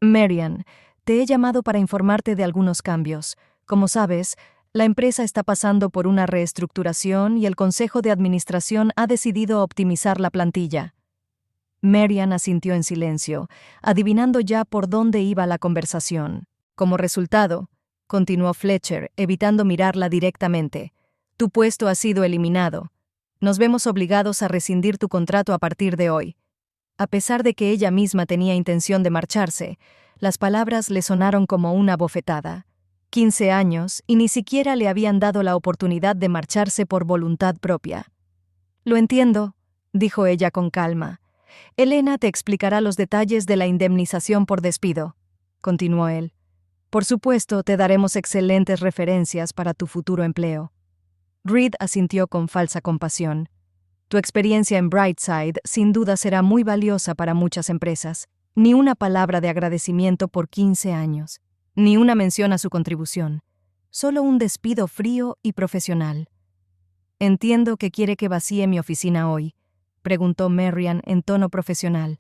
«Marian, te he llamado para informarte de algunos cambios. Como sabes, la empresa está pasando por una reestructuración y el Consejo de Administración ha decidido optimizar la plantilla». Marian asintió en silencio, adivinando ya por dónde iba la conversación. «Como resultado», continuó Fletcher, evitando mirarla directamente, «tu puesto ha sido eliminado. Nos vemos obligados a rescindir tu contrato a partir de hoy». A pesar de que ella misma tenía intención de marcharse, las palabras le sonaron como una bofetada. 15 años y ni siquiera le habían dado la oportunidad de marcharse por voluntad propia. «Lo entiendo», dijo ella con calma. «Helena te explicará los detalles de la indemnización por despido», continuó él. «Por supuesto, te daremos excelentes referencias para tu futuro empleo». Reed asintió con falsa compasión. «Tu experiencia en Brightside sin duda será muy valiosa para muchas empresas. Ni una palabra de agradecimiento por 15 años. Ni una mención a su contribución. Solo un despido frío y profesional». «Entiendo que quiere que vacíe mi oficina hoy», preguntó Marian en tono profesional.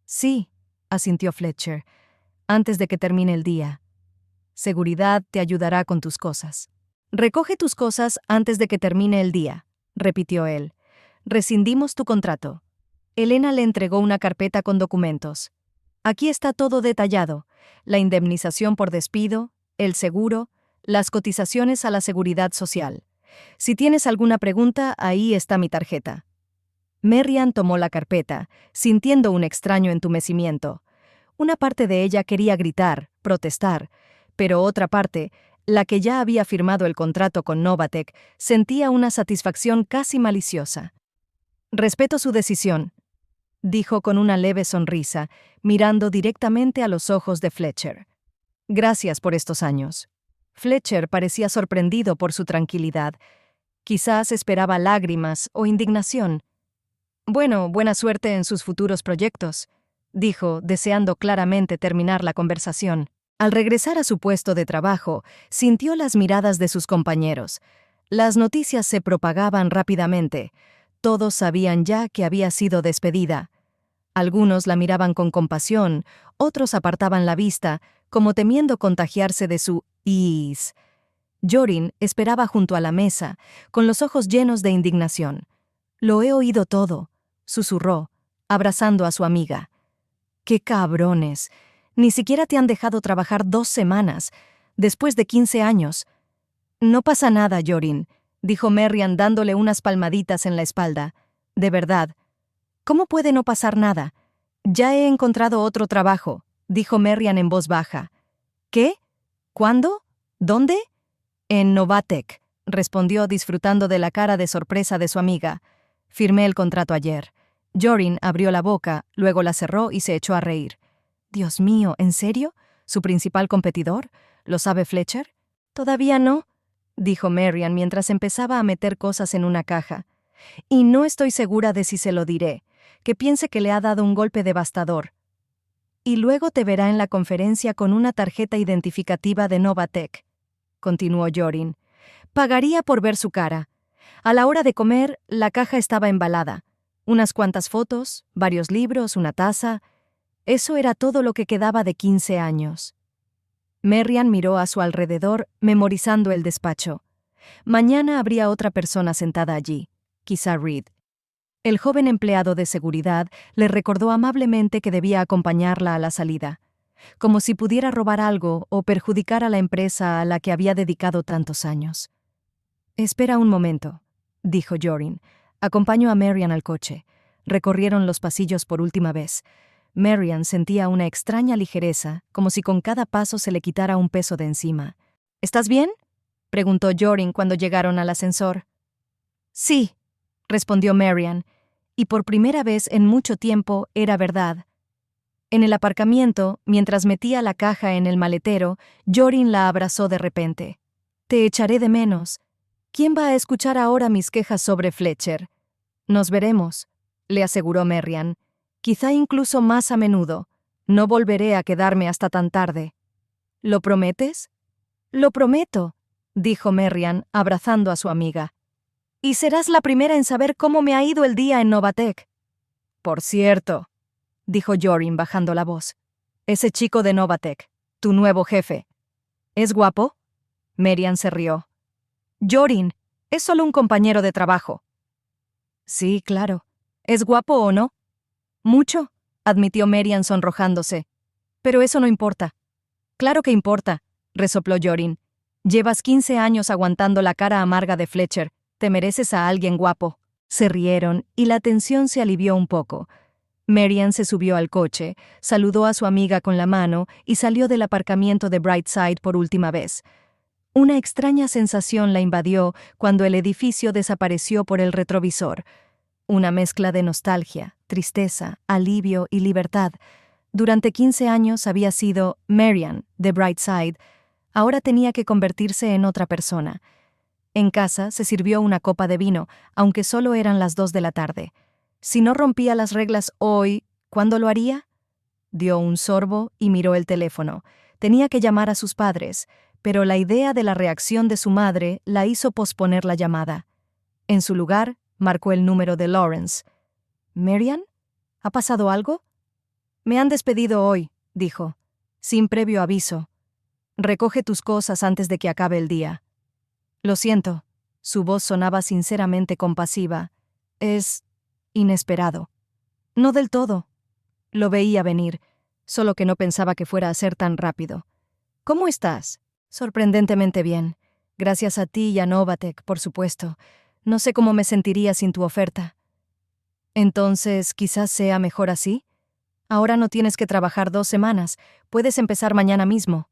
«Sí», asintió Fletcher, «antes de que termine el día. Seguridad te ayudará con tus cosas». «Recoge tus cosas antes de que termine el día», repitió él. «Rescindimos tu contrato». Helena le entregó una carpeta con documentos. «Aquí está todo detallado: la indemnización por despido, el seguro, las cotizaciones a la seguridad social. Si tienes alguna pregunta, ahí está mi tarjeta». Marian tomó la carpeta, sintiendo un extraño entumecimiento. Una parte de ella quería gritar, protestar, pero otra parte, la que ya había firmado el contrato con Novatec, sentía una satisfacción casi maliciosa. «Respeto su decisión», dijo con una leve sonrisa, mirando directamente a los ojos de Fletcher. «Gracias por estos años». Fletcher parecía sorprendido por su tranquilidad. Quizás esperaba lágrimas o indignación. «Bueno, buena suerte en sus futuros proyectos», dijo, deseando claramente terminar la conversación. Al regresar a su puesto de trabajo, sintió las miradas de sus compañeros. Las noticias se propagaban rápidamente. Todos sabían ya que había sido despedida. Algunos la miraban con compasión, otros apartaban la vista, como temiendo contagiarse de su «is». Jorin esperaba junto a la mesa, con los ojos llenos de indignación. «Lo he oído todo», susurró, abrazando a su amiga. «¡Qué cabrones! Ni siquiera te han dejado trabajar 2 semanas, después de 15 años». «No pasa nada, Jorin», dijo Marian dándole unas palmaditas en la espalda. «De verdad». «¿Cómo puede no pasar nada? Ya he encontrado otro trabajo», dijo Marian en voz baja. «¿Qué? ¿Cuándo? ¿Dónde?» «En Novatec», respondió disfrutando de la cara de sorpresa de su amiga. «Firmé el contrato ayer». Jorin abrió la boca, luego la cerró y se echó a reír. «Dios mío, ¿en serio? ¿Su principal competidor? ¿Lo sabe Fletcher?» «Todavía no», dijo Marian mientras empezaba a meter cosas en una caja. «Y no estoy segura de si se lo diré, que piense que le ha dado un golpe devastador. Y luego te verá en la conferencia con una tarjeta identificativa de Novatec», continuó Jorin. «Pagaría por ver su cara. A la hora de comer, la caja estaba embalada. Unas cuantas fotos, varios libros, una taza. Eso era todo lo que quedaba de 15 años». Marian miró a su alrededor, memorizando el despacho. Mañana habría otra persona sentada allí, quizá Reed. El joven empleado de seguridad le recordó amablemente que debía acompañarla a la salida, como si pudiera robar algo o perjudicar a la empresa a la que había dedicado tantos años. «Espera un momento», dijo Jorin. «Acompaño a Marian al coche». Recorrieron los pasillos por última vez. Marian sentía una extraña ligereza, como si con cada paso se le quitara un peso de encima. «¿Estás bien?», preguntó Jorin cuando llegaron al ascensor. «Sí», respondió Marian, Y por primera vez en mucho tiempo era verdad. En el aparcamiento, mientras metía la caja en el maletero, Jorin la abrazó de repente. «Te echaré de menos. ¿Quién va a escuchar ahora mis quejas sobre Fletcher?» «Nos veremos», le aseguró Marian. «Quizá incluso más a menudo. No volveré a quedarme hasta tan tarde». «¿Lo prometes?» «Lo prometo», dijo Marian, abrazando a su amiga. «Y serás la primera en saber cómo me ha ido el día en Novatec». «Por cierto», dijo Jorin bajando la voz. «Ese chico de Novatec, tu nuevo jefe. ¿Es guapo?» Marian se rió. «Jorin, es solo un compañero de trabajo». «Sí, claro. ¿Es guapo o no?» «Mucho», admitió Marian sonrojándose. «Pero eso no importa». «Claro que importa», resopló Jorin. «Llevas 15 años aguantando la cara amarga de Fletcher. Te mereces a alguien guapo». Se rieron y la tensión se alivió un poco. Marian se subió al coche, saludó a su amiga con la mano y salió del aparcamiento de Brightside por última vez. Una extraña sensación la invadió cuando el edificio desapareció por el retrovisor. Una mezcla de nostalgia, tristeza, alivio y libertad. Durante 15 años había sido Marian, de Brightside. Ahora tenía que convertirse en otra persona. En casa se sirvió una copa de vino, aunque solo eran las 2 de la tarde. Si no rompía las reglas hoy, ¿cuándo lo haría? Dio un sorbo y miró el teléfono. Tenía que llamar a sus padres, pero la idea de la reacción de su madre la hizo posponer la llamada. En su lugar, marcó el número de Lawrence. «¿Marian? ¿Ha pasado algo?» «Me han despedido hoy», dijo, sin previo aviso. «Recoge tus cosas antes de que acabe el día». «Lo siento». Su voz sonaba sinceramente compasiva. «Es inesperado». «No del todo». Lo veía venir, solo que no pensaba que fuera a ser tan rápido. «¿Cómo estás?» «Sorprendentemente bien. Gracias a ti y a Novatec, por supuesto. No sé cómo me sentiría sin tu oferta». «Entonces, quizás sea mejor así. Ahora no tienes que trabajar 2 semanas. Puedes empezar mañana mismo».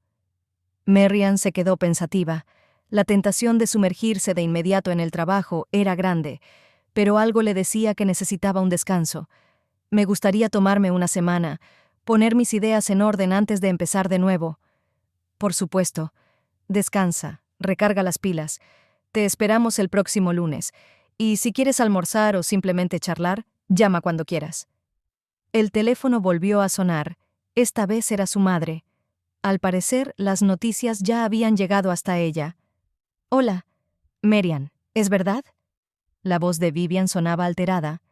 Marian se quedó pensativa. La tentación de sumergirse de inmediato en el trabajo era grande, pero algo le decía que necesitaba un descanso. «Me gustaría tomarme una semana, poner mis ideas en orden antes de empezar de nuevo». «Por supuesto. Descansa, recarga las pilas. Te esperamos el próximo lunes. Y si quieres almorzar o simplemente charlar, llama cuando quieras». El teléfono volvió a sonar. Esta vez era su madre. Al parecer, las noticias ya habían llegado hasta ella. «Hola, Marian, ¿es verdad?» La voz de Vivian sonaba alterada.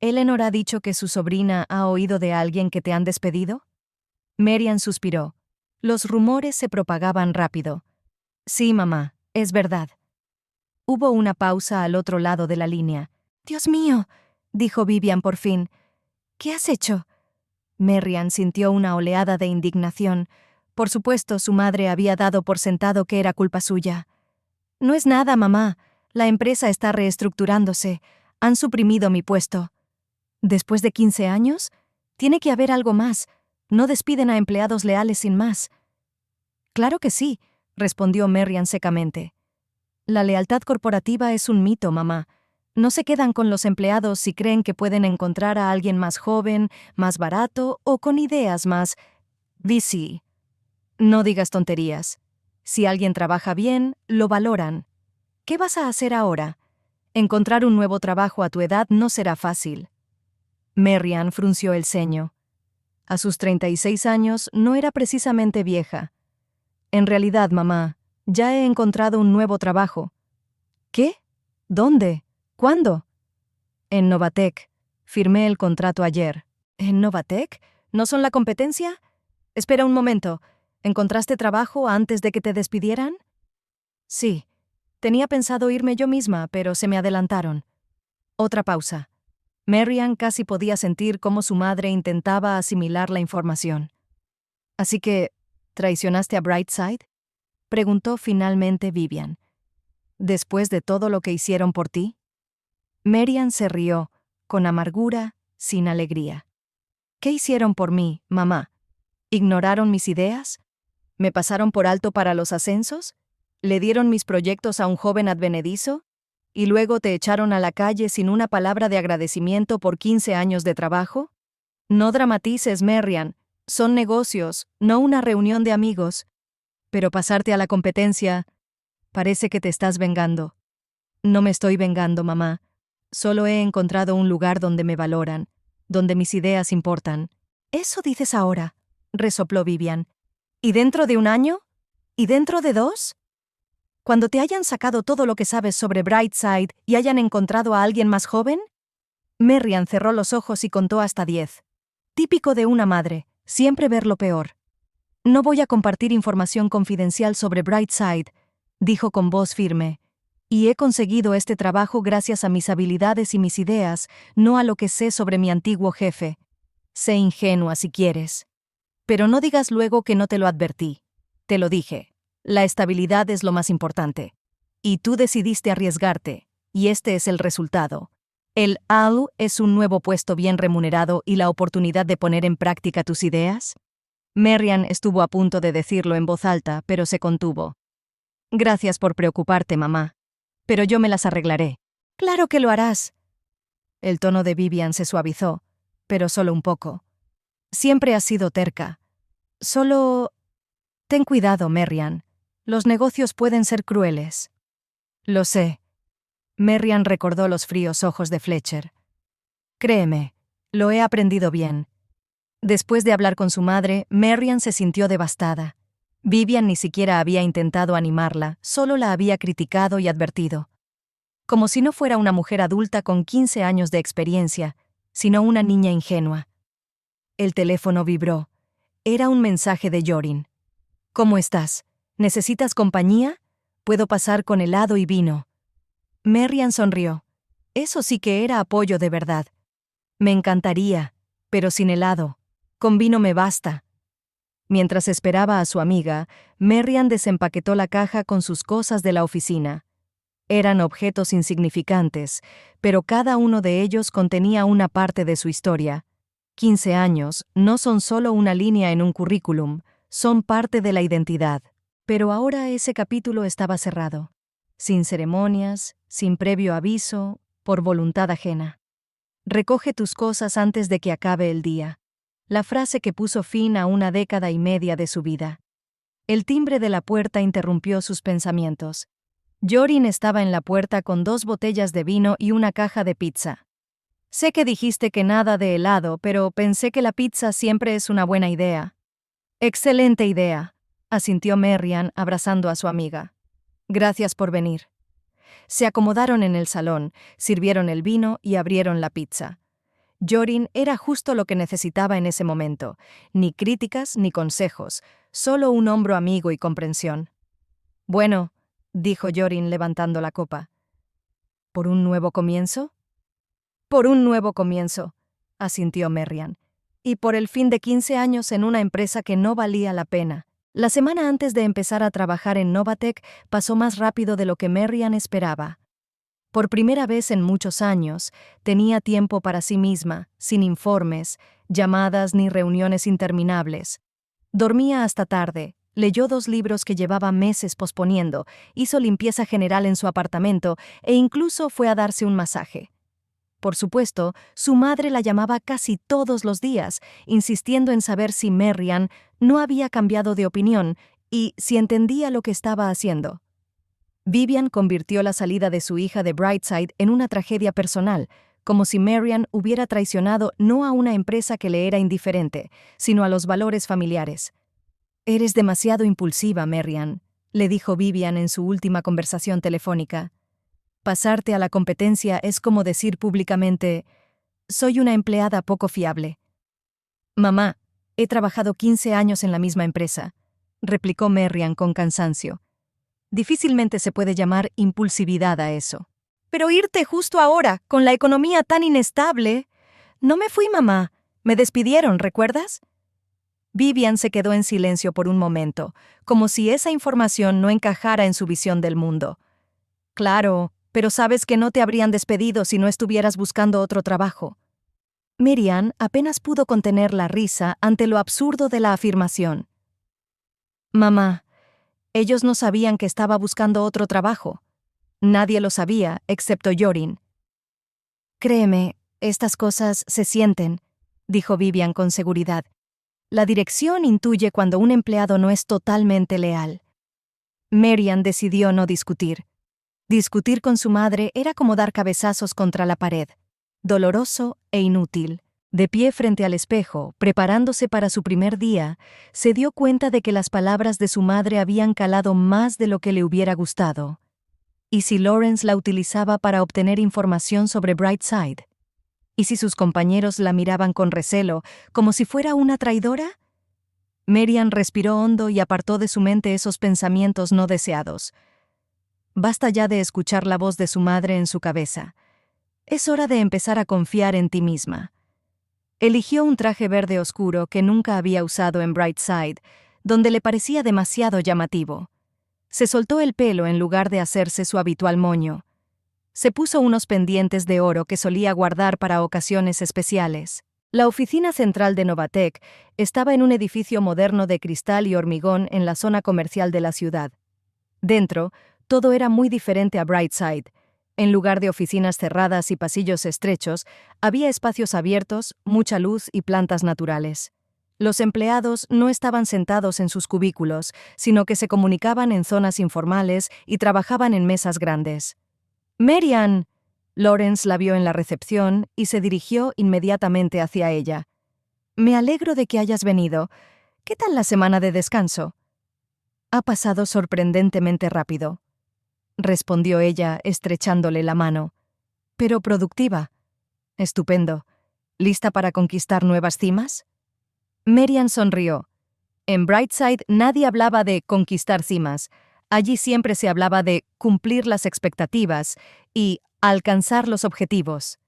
«¿Eleanor ha dicho que su sobrina ha oído de alguien que te han despedido?» Marian suspiró. Los rumores se propagaban rápido. «Sí, mamá, es verdad». Hubo una pausa al otro lado de la línea. «Dios mío», dijo Vivian por fin. «¿Qué has hecho?» Marian sintió una oleada de indignación. Por supuesto, su madre había dado por sentado que era culpa suya. «No es nada, mamá. La empresa está reestructurándose. Han suprimido mi puesto». «¿Después de 15 años? Tiene que haber algo más. No despiden a empleados leales sin más». «Claro que sí», respondió Marian secamente. «La lealtad corporativa es un mito, mamá. No se quedan con los empleados si creen que pueden encontrar a alguien más joven, más barato o con ideas más VC. No digas tonterías. Si alguien trabaja bien, lo valoran. ¿Qué vas a hacer ahora? Encontrar un nuevo trabajo a tu edad no será fácil». Marian frunció el ceño. A sus 36 años no era precisamente vieja. «En realidad, mamá, ya he encontrado un nuevo trabajo». «¿Qué? ¿Dónde? ¿Cuándo?» «En Novatec. Firmé el contrato ayer». «¿En Novatec? ¿No son la competencia?» «Espera un momento. ¿Encontraste trabajo antes de que te despidieran?» «Sí. Tenía pensado irme yo misma, pero se me adelantaron». Otra pausa. Marian casi podía sentir cómo su madre intentaba asimilar la información. «Así que, ¿traicionaste a Brightside?», preguntó finalmente Vivian. «¿Después de todo lo que hicieron por ti?» Marian se rió, con amargura, sin alegría. «¿Qué hicieron por mí, mamá? ¿Ignoraron mis ideas? ¿Me pasaron por alto para los ascensos? ¿Le dieron mis proyectos a un joven advenedizo? ¿Y luego te echaron a la calle sin una palabra de agradecimiento por 15 años de trabajo? No dramatices, Marian. Son negocios, no una reunión de amigos. Pero pasarte a la competencia, parece que te estás vengando. No me estoy vengando, mamá. Solo he encontrado un lugar donde me valoran, donde mis ideas importan. Eso dices ahora, resopló Vivian. ¿Y dentro de un año? ¿Y dentro de 2? ¿Cuando te hayan sacado todo lo que sabes sobre Brightside y hayan encontrado a alguien más joven? Marian cerró los ojos y contó hasta 10. Típico de una madre, siempre ver lo peor. No voy a compartir información confidencial sobre Brightside, dijo con voz firme. Y he conseguido este trabajo gracias a mis habilidades y mis ideas, no a lo que sé sobre mi antiguo jefe. Sé ingenua si quieres. Pero no digas luego que no te lo advertí. Te lo dije. La estabilidad es lo más importante. Y tú decidiste arriesgarte, y este es el resultado. El ALU es un nuevo puesto bien remunerado y la oportunidad de poner en práctica tus ideas. Marian estuvo a punto de decirlo en voz alta, pero se contuvo. Gracias por preocuparte, mamá. Pero yo me las arreglaré. Claro que lo harás. El tono de Vivian se suavizó, pero solo un poco. Siempre has sido terca. Solo... Ten cuidado, Marian. Los negocios pueden ser crueles. Lo sé. Marian recordó los fríos ojos de Fletcher. Créeme, lo he aprendido bien. Después de hablar con su madre, Marian se sintió devastada. Vivian ni siquiera había intentado animarla, solo la había criticado y advertido. Como si no fuera una mujer adulta con 15 años de experiencia, sino una niña ingenua. El teléfono vibró. Era un mensaje de Jorin. ¿Cómo estás? ¿Necesitas compañía? Puedo pasar con helado y vino. Marian sonrió. Eso sí que era apoyo de verdad. Me encantaría, pero sin helado. Con vino me basta. Mientras esperaba a su amiga, Marian desempaquetó la caja con sus cosas de la oficina. Eran objetos insignificantes, pero cada uno de ellos contenía una parte de su historia. 15 años no son solo una línea en un currículum, son parte de la identidad. Pero ahora ese capítulo estaba cerrado. Sin ceremonias, sin previo aviso, por voluntad ajena. Recoge tus cosas antes de que acabe el día. La frase que puso fin a 1,5 décadas de su vida. El timbre de la puerta interrumpió sus pensamientos. Jorin estaba en la puerta con 2 botellas de vino y una caja de pizza. Sé que dijiste que nada de helado, pero pensé que la pizza siempre es una buena idea. Excelente idea, asintió Marian abrazando a su amiga. Gracias por venir. Se acomodaron en el salón, sirvieron el vino y abrieron la pizza. Jorin era justo lo que necesitaba en ese momento, ni críticas ni consejos, solo un hombro amigo y comprensión. Bueno, dijo Jorin levantando la copa. ¿Por un nuevo comienzo? Por un nuevo comienzo, asintió Marian. Y por el fin de 15 años en una empresa que no valía la pena. La semana antes de empezar a trabajar en Novatec pasó más rápido de lo que Marian esperaba. Por primera vez en muchos años, tenía tiempo para sí misma, sin informes, llamadas ni reuniones interminables. Dormía hasta tarde, leyó 2 libros que llevaba meses posponiendo, hizo limpieza general en su apartamento e incluso fue a darse un masaje. Por supuesto, su madre la llamaba casi todos los días, insistiendo en saber si Marian no había cambiado de opinión y si entendía lo que estaba haciendo. Vivian convirtió la salida de su hija de Brightside en una tragedia personal, como si Marian hubiera traicionado no a una empresa que le era indiferente, sino a los valores familiares. «Eres demasiado impulsiva, Marian», le dijo Vivian en su última conversación telefónica. Pasarte a la competencia es como decir públicamente, «Soy una empleada poco fiable». «Mamá, he trabajado 15 años en la misma empresa», replicó Marian con cansancio. Difícilmente se puede llamar impulsividad a eso. «Pero irte justo ahora, con la economía tan inestable...» «No me fui, mamá. Me despidieron, ¿recuerdas?» Vivian se quedó en silencio por un momento, como si esa información no encajara en su visión del mundo. «Claro, pero sabes que no te habrían despedido si no estuvieras buscando otro trabajo». Marian apenas pudo contener la risa ante lo absurdo de la afirmación. «Mamá, ellos no sabían que estaba buscando otro trabajo. Nadie lo sabía, excepto Yorin. «Créeme, estas cosas se sienten», dijo Vivian con seguridad. «La dirección intuye cuando un empleado no es totalmente leal». Marian decidió no discutir. Discutir con su madre era como dar cabezazos contra la pared, doloroso e inútil. De pie frente al espejo, preparándose para su primer día, se dio cuenta de que las palabras de su madre habían calado más de lo que le hubiera gustado. ¿Y si Lawrence la utilizaba para obtener información sobre Brightside? ¿Y si sus compañeros la miraban con recelo, como si fuera una traidora? Marian respiró hondo y apartó de su mente esos pensamientos no deseados. Basta ya de escuchar la voz de su madre en su cabeza. Es hora de empezar a confiar en ti misma. Eligió un traje verde oscuro que nunca había usado en Brightside, donde le parecía demasiado llamativo. Se soltó el pelo en lugar de hacerse su habitual moño. Se puso unos pendientes de oro que solía guardar para ocasiones especiales. La oficina central de Novatec estaba en un edificio moderno de cristal y hormigón en la zona comercial de la ciudad. Dentro, todo era muy diferente a Brightside. En lugar de oficinas cerradas y pasillos estrechos, había espacios abiertos, mucha luz y plantas naturales. Los empleados no estaban sentados en sus cubículos, sino que se comunicaban en zonas informales y trabajaban en mesas grandes. «Marian». Lawrence la vio en la recepción y se dirigió inmediatamente hacia ella. «Me alegro de que hayas venido. ¿Qué tal la semana de descanso?» «Ha pasado sorprendentemente rápido», respondió ella, estrechándole la mano. «Pero productiva». «Estupendo. ¿Lista para conquistar nuevas cimas?» Marian sonrió. En Brightside nadie hablaba de conquistar cimas. Allí siempre se hablaba de cumplir las expectativas y alcanzar los objetivos.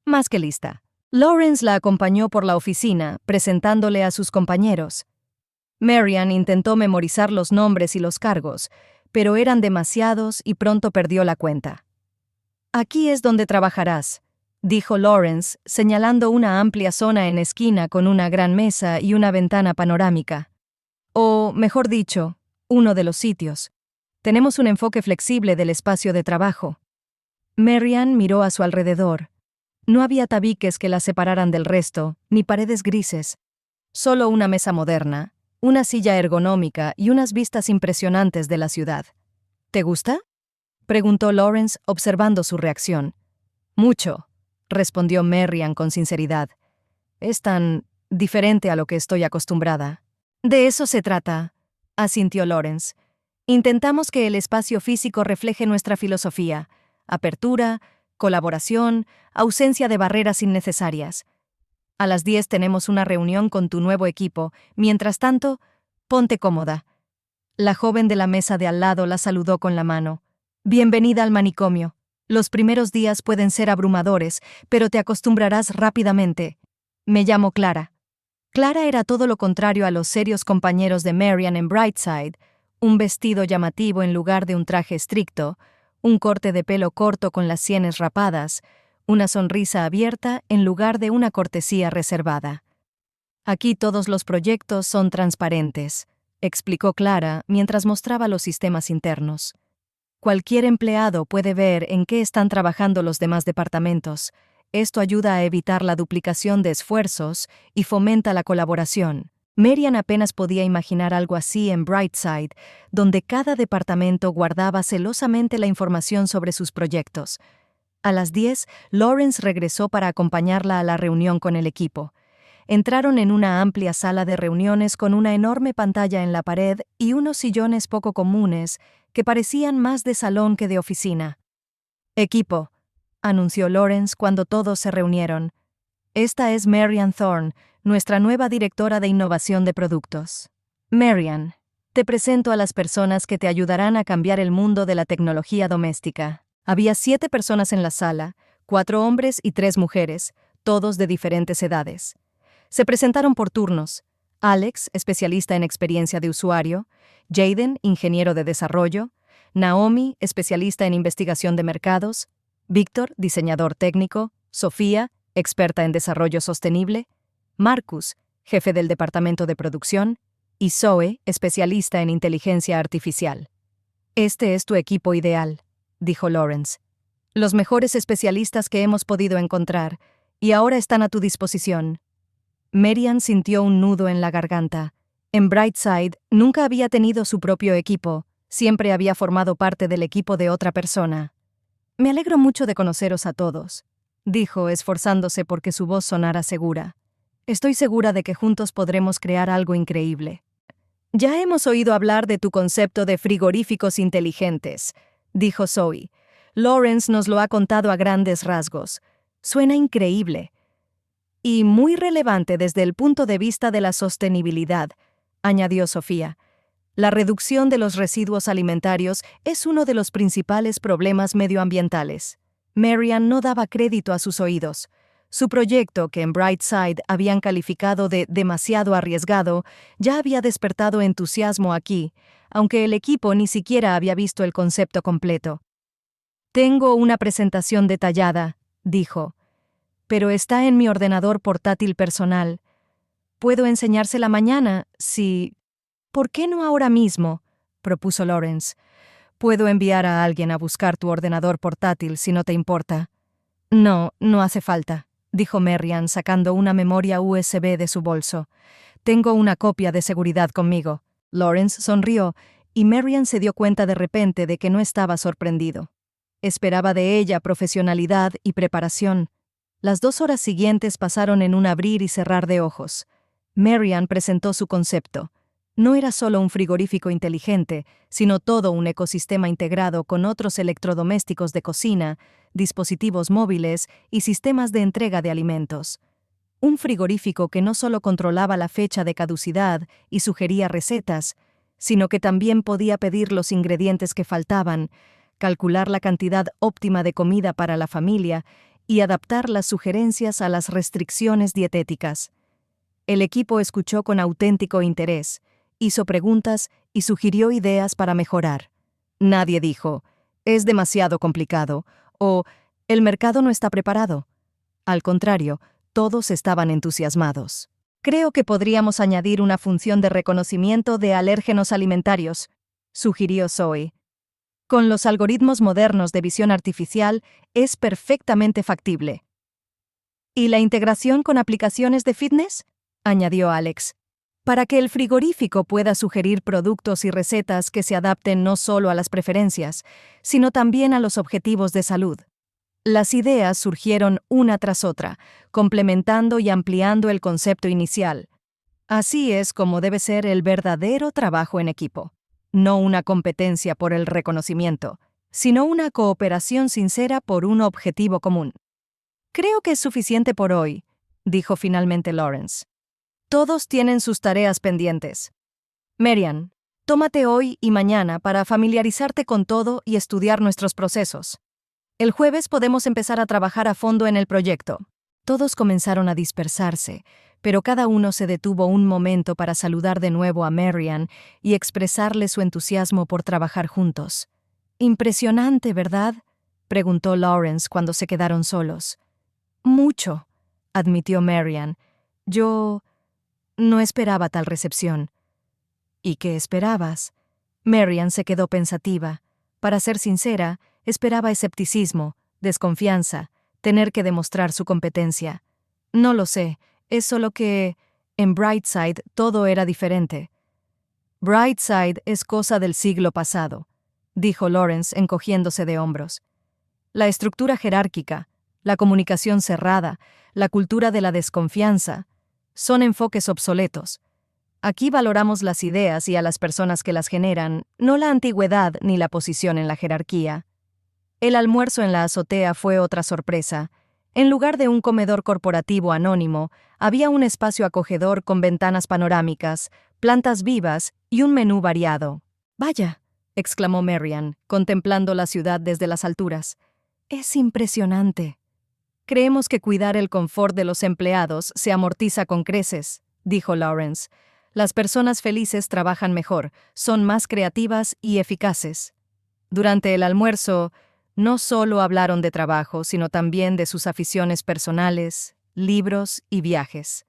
Más que lista. Lawrence la acompañó por la oficina, presentándole a sus compañeros. Marian intentó memorizar los nombres y los cargos, pero eran demasiados y pronto perdió la cuenta. «Aquí es donde trabajarás», dijo Lawrence, señalando una amplia zona en esquina con una gran mesa y una ventana panorámica. O, mejor dicho, uno de los sitios. Tenemos un enfoque flexible del espacio de trabajo. Marian miró a su alrededor. No había tabiques que la separaran del resto, ni paredes grises. Solo una mesa moderna, una silla ergonómica y unas vistas impresionantes de la ciudad. «¿Te gusta?», preguntó Lawrence, observando su reacción. «Mucho», respondió Marian con sinceridad. «Es tan diferente a lo que estoy acostumbrada». «De eso se trata», asintió Lawrence. «Intentamos que el espacio físico refleje nuestra filosofía: apertura, colaboración, ausencia de barreras innecesarias. A las 10 tenemos una reunión con tu nuevo equipo. Mientras tanto, ponte cómoda». La joven de la mesa de al lado la saludó con la mano. «Bienvenida al manicomio. Los primeros días pueden ser abrumadores, pero te acostumbrarás rápidamente. Me llamo Clara». Clara era todo lo contrario a los serios compañeros de Marian en Brightside: un vestido llamativo en lugar de un traje estricto, un corte de pelo corto con las sienes rapadas, una sonrisa abierta en lugar de una cortesía reservada. «Aquí todos los proyectos son transparentes», explicó Clara mientras mostraba los sistemas internos. «Cualquier empleado puede ver en qué están trabajando los demás departamentos. Esto ayuda a evitar la duplicación de esfuerzos y fomenta la colaboración». Marian apenas podía imaginar algo así en Brightside, donde cada departamento guardaba celosamente la información sobre sus proyectos. A las 10, Lawrence regresó para acompañarla a la reunión con el equipo. Entraron en una amplia sala de reuniones con una enorme pantalla en la pared y unos sillones poco comunes que parecían más de salón que de oficina. «Equipo», anunció Lawrence cuando todos se reunieron. «Esta es Marian Thorne, nuestra nueva directora de innovación de productos. Marian, te presento a las personas que te ayudarán a cambiar el mundo de la tecnología doméstica». Había 7 personas en la sala, 4 hombres y 3 mujeres, todos de diferentes edades. Se presentaron por turnos: Alex, especialista en experiencia de usuario; Jaden, ingeniero de desarrollo; Naomi, especialista en investigación de mercados; Víctor, diseñador técnico; Sofía, experta en desarrollo sostenible; Marcus, jefe del departamento de producción; y Zoe, especialista en inteligencia artificial. «Este es tu equipo ideal», dijo Lawrence. Los mejores especialistas que hemos podido encontrar, y ahora están a tu disposición. Marian sintió un nudo en la garganta. En Brightside nunca había tenido su propio equipo, siempre había formado parte del equipo de otra persona. Me alegro mucho de conoceros a todos, dijo, esforzándose porque su voz sonara segura. Estoy segura de que juntos podremos crear algo increíble. Ya hemos oído hablar de tu concepto de frigoríficos inteligentes, dijo Zoe. Lawrence nos lo ha contado a grandes rasgos. Suena increíble. Y muy relevante desde el punto de vista de la sostenibilidad, añadió Sofía. La reducción de los residuos alimentarios es uno de los principales problemas medioambientales. Marian no daba crédito a sus oídos. Su proyecto, que en Brightside habían calificado de demasiado arriesgado, ya había despertado entusiasmo aquí, aunque el equipo ni siquiera había visto el concepto completo. Tengo una presentación detallada, dijo, pero está en mi ordenador portátil personal. Puedo enseñársela mañana, si... ¿Por qué no ahora mismo?, propuso Lawrence. Puedo enviar a alguien a buscar tu ordenador portátil si no te importa. No, no hace falta, dijo Marian sacando una memoria USB de su bolso. Tengo una copia de seguridad conmigo. Lawrence sonrió y Marian se dio cuenta de repente de que no estaba sorprendido. Esperaba de ella profesionalidad y preparación. Las 2 horas siguientes pasaron en un abrir y cerrar de ojos. Marian presentó su concepto. No era solo un frigorífico inteligente, sino todo un ecosistema integrado con otros electrodomésticos de cocina, dispositivos móviles y sistemas de entrega de alimentos. Un frigorífico que no solo controlaba la fecha de caducidad y sugería recetas, sino que también podía pedir los ingredientes que faltaban, calcular la cantidad óptima de comida para la familia y adaptar las sugerencias a las restricciones dietéticas. El equipo escuchó con auténtico interés, hizo preguntas y sugirió ideas para mejorar. Nadie dijo, es demasiado complicado, o el mercado no está preparado. Al contrario, todos estaban entusiasmados. Creo que podríamos añadir una función de reconocimiento de alérgenos alimentarios, sugirió Zoe. Con los algoritmos modernos de visión artificial es perfectamente factible. ¿Y la integración con aplicaciones de fitness?, añadió Alex. Para que el frigorífico pueda sugerir productos y recetas que se adapten no solo a las preferencias, sino también a los objetivos de salud. Las ideas surgieron una tras otra, complementando y ampliando el concepto inicial. Así es como debe ser el verdadero trabajo en equipo. No una competencia por el reconocimiento, sino una cooperación sincera por un objetivo común. Creo que es suficiente por hoy, dijo finalmente Lawrence. Todos tienen sus tareas pendientes. Marian, tómate hoy y mañana para familiarizarte con todo y estudiar nuestros procesos. El jueves podemos empezar a trabajar a fondo en el proyecto. Todos comenzaron a dispersarse, pero cada uno se detuvo un momento para saludar de nuevo a Marian y expresarle su entusiasmo por trabajar juntos. Impresionante, ¿verdad?, preguntó Lawrence cuando se quedaron solos. Mucho, admitió Marian. Yo no esperaba tal recepción. ¿Y qué esperabas? Marian se quedó pensativa. Para ser sincera, esperaba escepticismo, desconfianza, tener que demostrar su competencia. No lo sé, es solo que en Brightside todo era diferente. Brightside es cosa del siglo pasado, dijo Lawrence encogiéndose de hombros. La estructura jerárquica, la comunicación cerrada, la cultura de la desconfianza, son enfoques obsoletos. Aquí valoramos las ideas y a las personas que las generan, no la antigüedad ni la posición en la jerarquía. El almuerzo en la azotea fue otra sorpresa. En lugar de un comedor corporativo anónimo, había un espacio acogedor con ventanas panorámicas, plantas vivas y un menú variado. «Vaya», exclamó Marian, contemplando la ciudad desde las alturas. «Es impresionante». «Creemos que cuidar el confort de los empleados se amortiza con creces», dijo Lawrence. «Las personas felices trabajan mejor, son más creativas y eficaces». Durante el almuerzo, no solo hablaron de trabajo, sino también de sus aficiones personales, libros y viajes.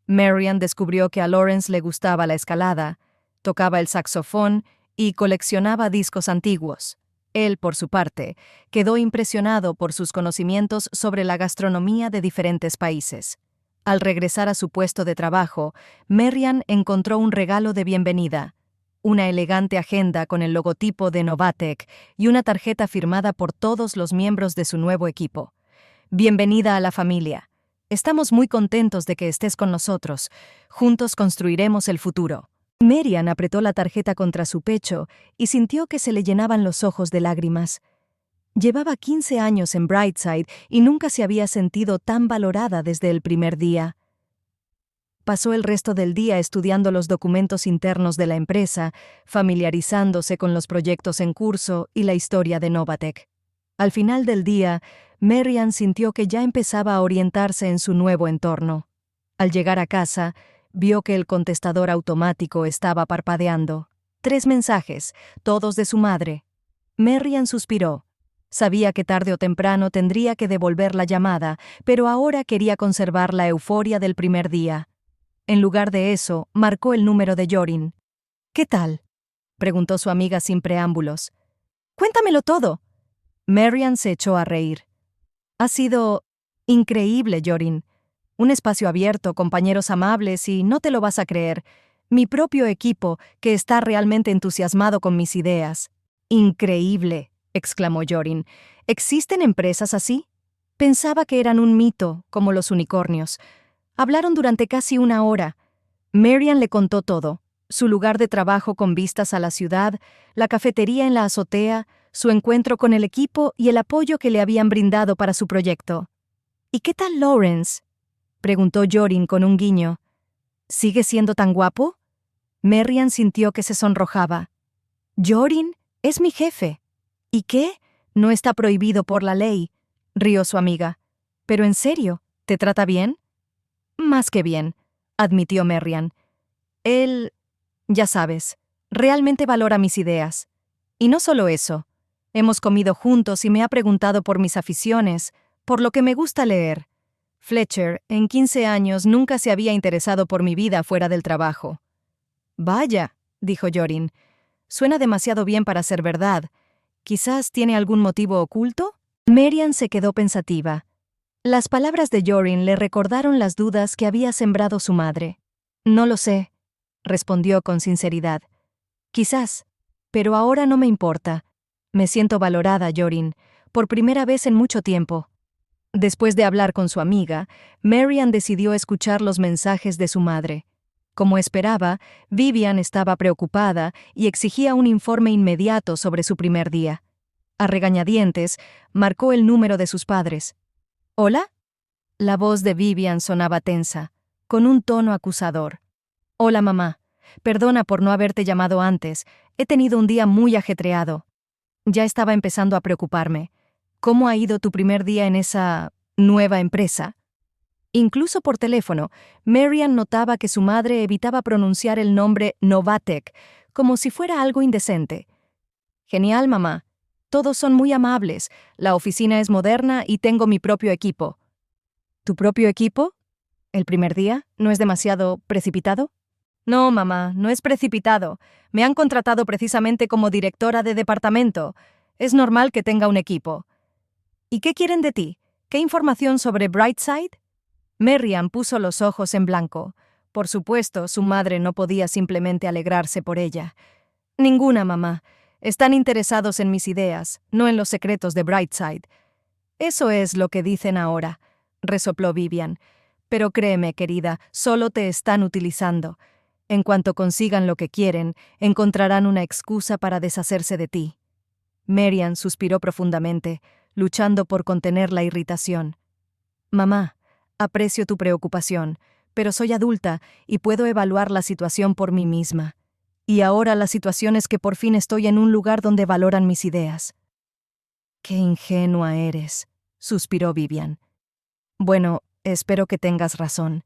Marian descubrió que a Lawrence le gustaba la escalada, tocaba el saxofón y coleccionaba discos antiguos. Él, por su parte, quedó impresionado por sus conocimientos sobre la gastronomía de diferentes países. Al regresar a su puesto de trabajo, Marian encontró un regalo de bienvenida, una elegante agenda con el logotipo de Novatec y una tarjeta firmada por todos los miembros de su nuevo equipo. Bienvenida a la familia. Estamos muy contentos de que estés con nosotros. Juntos construiremos el futuro. Marian apretó la tarjeta contra su pecho y sintió que se le llenaban los ojos de lágrimas. Llevaba 15 años en Brightside y nunca se había sentido tan valorada desde el primer día. Pasó el resto del día estudiando los documentos internos de la empresa, familiarizándose con los proyectos en curso y la historia de Novatec. Al final del día, Marian sintió que ya empezaba a orientarse en su nuevo entorno. Al llegar a casa, vio que el contestador automático estaba parpadeando. 3 mensajes, todos de su madre. Marian suspiró. Sabía que tarde o temprano tendría que devolver la llamada, pero ahora quería conservar la euforia del primer día. En lugar de eso, marcó el número de Jorin. «¿Qué tal?», preguntó su amiga sin preámbulos. «Cuéntamelo todo». Marian se echó a reír. «Ha sido increíble, Jorin. Un espacio abierto, compañeros amables y, no te lo vas a creer, mi propio equipo que está realmente entusiasmado con mis ideas». «Increíble», exclamó Jorin. «¿Existen empresas así? Pensaba que eran un mito, como los unicornios». Hablaron durante casi 1 hora. Marian le contó todo: su lugar de trabajo con vistas a la ciudad, la cafetería en la azotea, su encuentro con el equipo y el apoyo que le habían brindado para su proyecto. «¿Y qué tal Lawrence?», preguntó Jorin con un guiño. «¿Sigue siendo tan guapo?». Marian sintió que se sonrojaba. «Jorin es mi jefe». «¿Y qué? No está prohibido por la ley», rió su amiga. «Pero en serio, ¿te trata bien?». «Más que bien», admitió Marian. «Él, ya sabes, realmente valora mis ideas. Y no solo eso. Hemos comido juntos y me ha preguntado por mis aficiones, por lo que me gusta leer. Fletcher, en 15 años, nunca se había interesado por mi vida fuera del trabajo». «Vaya», dijo Jorin. «Suena demasiado bien para ser verdad. ¿Quizás tiene algún motivo oculto?». Marian se quedó pensativa. Las palabras de Jorin le recordaron las dudas que había sembrado su madre. «No lo sé», respondió con sinceridad. «Quizás, pero ahora no me importa. Me siento valorada, Jorin, por primera vez en mucho tiempo». Después de hablar con su amiga, Marian decidió escuchar los mensajes de su madre. Como esperaba, Vivian estaba preocupada y exigía un informe inmediato sobre su primer día. A regañadientes, marcó el número de sus padres. «¿Hola?». La voz de Vivian sonaba tensa, con un tono acusador. «Hola, mamá. Perdona por no haberte llamado antes. He tenido un día muy ajetreado». Ya estaba empezando a preocuparme. «¿Cómo ha ido tu primer día en esa nueva empresa?». Incluso por teléfono, Marian notaba que su madre evitaba pronunciar el nombre Novatec, como si fuera algo indecente. «Genial, mamá. Todos son muy amables, la oficina es moderna y tengo mi propio equipo». «¿Tu propio equipo? ¿El primer día? ¿No es demasiado precipitado?». «No, mamá, no es precipitado. Me han contratado precisamente como directora de departamento. Es normal que tenga un equipo». «¿Y qué quieren de ti? ¿Qué información sobre Brightside?». Marian puso los ojos en blanco. Por supuesto, su madre no podía simplemente alegrarse por ella. «Ninguna, mamá. Están interesados en mis ideas, no en los secretos de Brightside». «Eso es lo que dicen ahora», resopló Vivian. «Pero créeme, querida, solo te están utilizando. En cuanto consigan lo que quieren, encontrarán una excusa para deshacerse de ti». Marian suspiró profundamente, luchando por contener la irritación. «Mamá, aprecio tu preocupación, pero soy adulta y puedo evaluar la situación por mí misma. Y ahora la situación es que por fin estoy en un lugar donde valoran mis ideas». «Qué ingenua eres», suspiró Vivian. «Bueno, espero que tengas razón.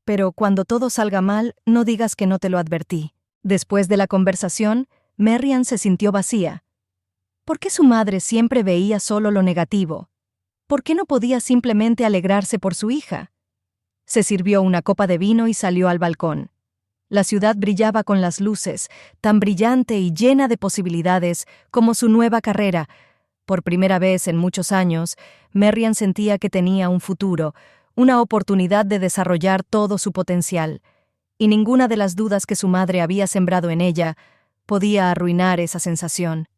Pero cuando todo salga mal, no digas que no te lo advertí». Después de la conversación, Marian se sintió vacía. ¿Por qué su madre siempre veía solo lo negativo? ¿Por qué no podía simplemente alegrarse por su hija? Se sirvió una copa de vino y salió al balcón. La ciudad brillaba con las luces, tan brillante y llena de posibilidades como su nueva carrera. Por primera vez en muchos años, Marian sentía que tenía un futuro, una oportunidad de desarrollar todo su potencial, y ninguna de las dudas que su madre había sembrado en ella podía arruinar esa sensación.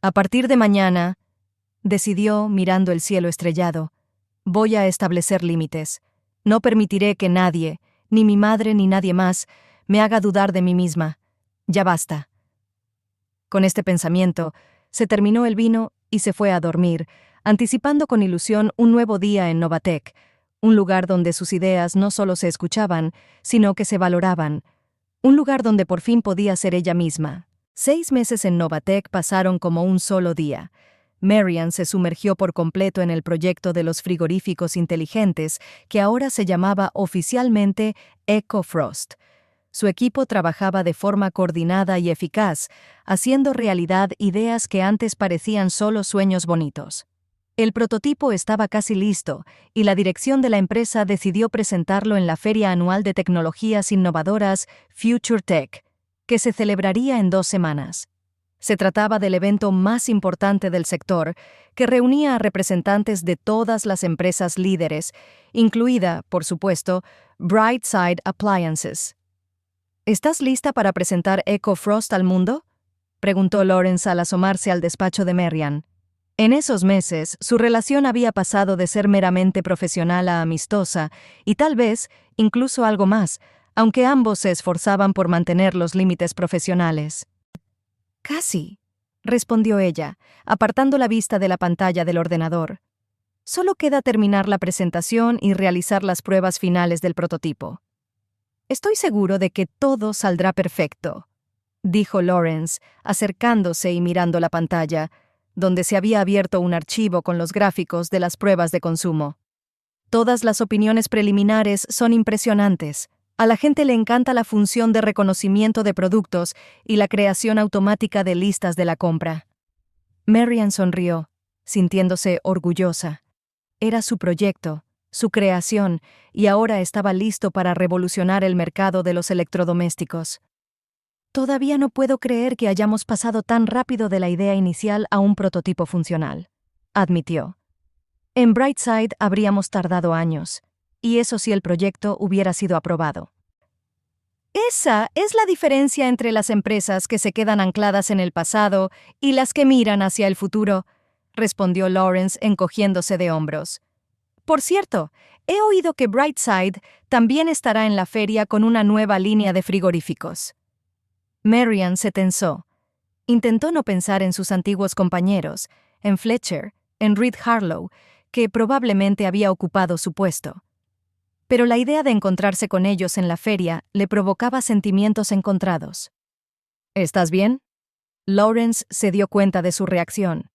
A partir de mañana, decidió, mirando el cielo estrellado, voy a establecer límites. No permitiré que nadie, ni mi madre ni nadie más, me haga dudar de mí misma. Ya basta. Con este pensamiento, se terminó el vino y se fue a dormir, anticipando con ilusión un nuevo día en Novatec, un lugar donde sus ideas no solo se escuchaban, sino que se valoraban, un lugar donde por fin podía ser ella misma. 6 meses en Novatec pasaron como un solo día. Marian se sumergió por completo en el proyecto de los frigoríficos inteligentes, que ahora se llamaba oficialmente EcoFrost. Su equipo trabajaba de forma coordinada y eficaz, haciendo realidad ideas que antes parecían solo sueños bonitos. El prototipo estaba casi listo, y la dirección de la empresa decidió presentarlo en la Feria Anual de Tecnologías Innovadoras Future Tech, que se celebraría en 2 semanas. Se trataba del evento más importante del sector, que reunía a representantes de todas las empresas líderes, incluida, por supuesto, Brightside Appliances. ¿Estás lista para presentar EcoFrost al mundo?, preguntó Lawrence al asomarse al despacho de Marian. En esos meses, su relación había pasado de ser meramente profesional a amistosa, y tal vez, incluso algo más, aunque ambos se esforzaban por mantener los límites profesionales. Casi, respondió ella, apartando la vista de la pantalla del ordenador. Solo queda terminar la presentación y realizar las pruebas finales del prototipo. Estoy seguro de que todo saldrá perfecto, dijo Lawrence, acercándose y mirando la pantalla, donde se había abierto un archivo con los gráficos de las pruebas de consumo. Todas las opiniones preliminares son impresionantes. A la gente le encanta la función de reconocimiento de productos y la creación automática de listas de la compra. Marian sonrió, sintiéndose orgullosa. Era su proyecto, su creación, y ahora estaba listo para revolucionar el mercado de los electrodomésticos. Todavía no puedo creer que hayamos pasado tan rápido de la idea inicial a un prototipo funcional, admitió. En Brightside habríamos tardado años, y eso si el proyecto hubiera sido aprobado. Esa es la diferencia entre las empresas que se quedan ancladas en el pasado y las que miran hacia el futuro, respondió Lawrence encogiéndose de hombros. Por cierto, he oído que Brightside también estará en la feria con una nueva línea de frigoríficos. Marian se tensó. Intentó no pensar en sus antiguos compañeros, en Fletcher, en Reed Harlow, que probablemente había ocupado su puesto. Pero la idea de encontrarse con ellos en la feria le provocaba sentimientos encontrados. ¿Estás bien? Lawrence se dio cuenta de su reacción.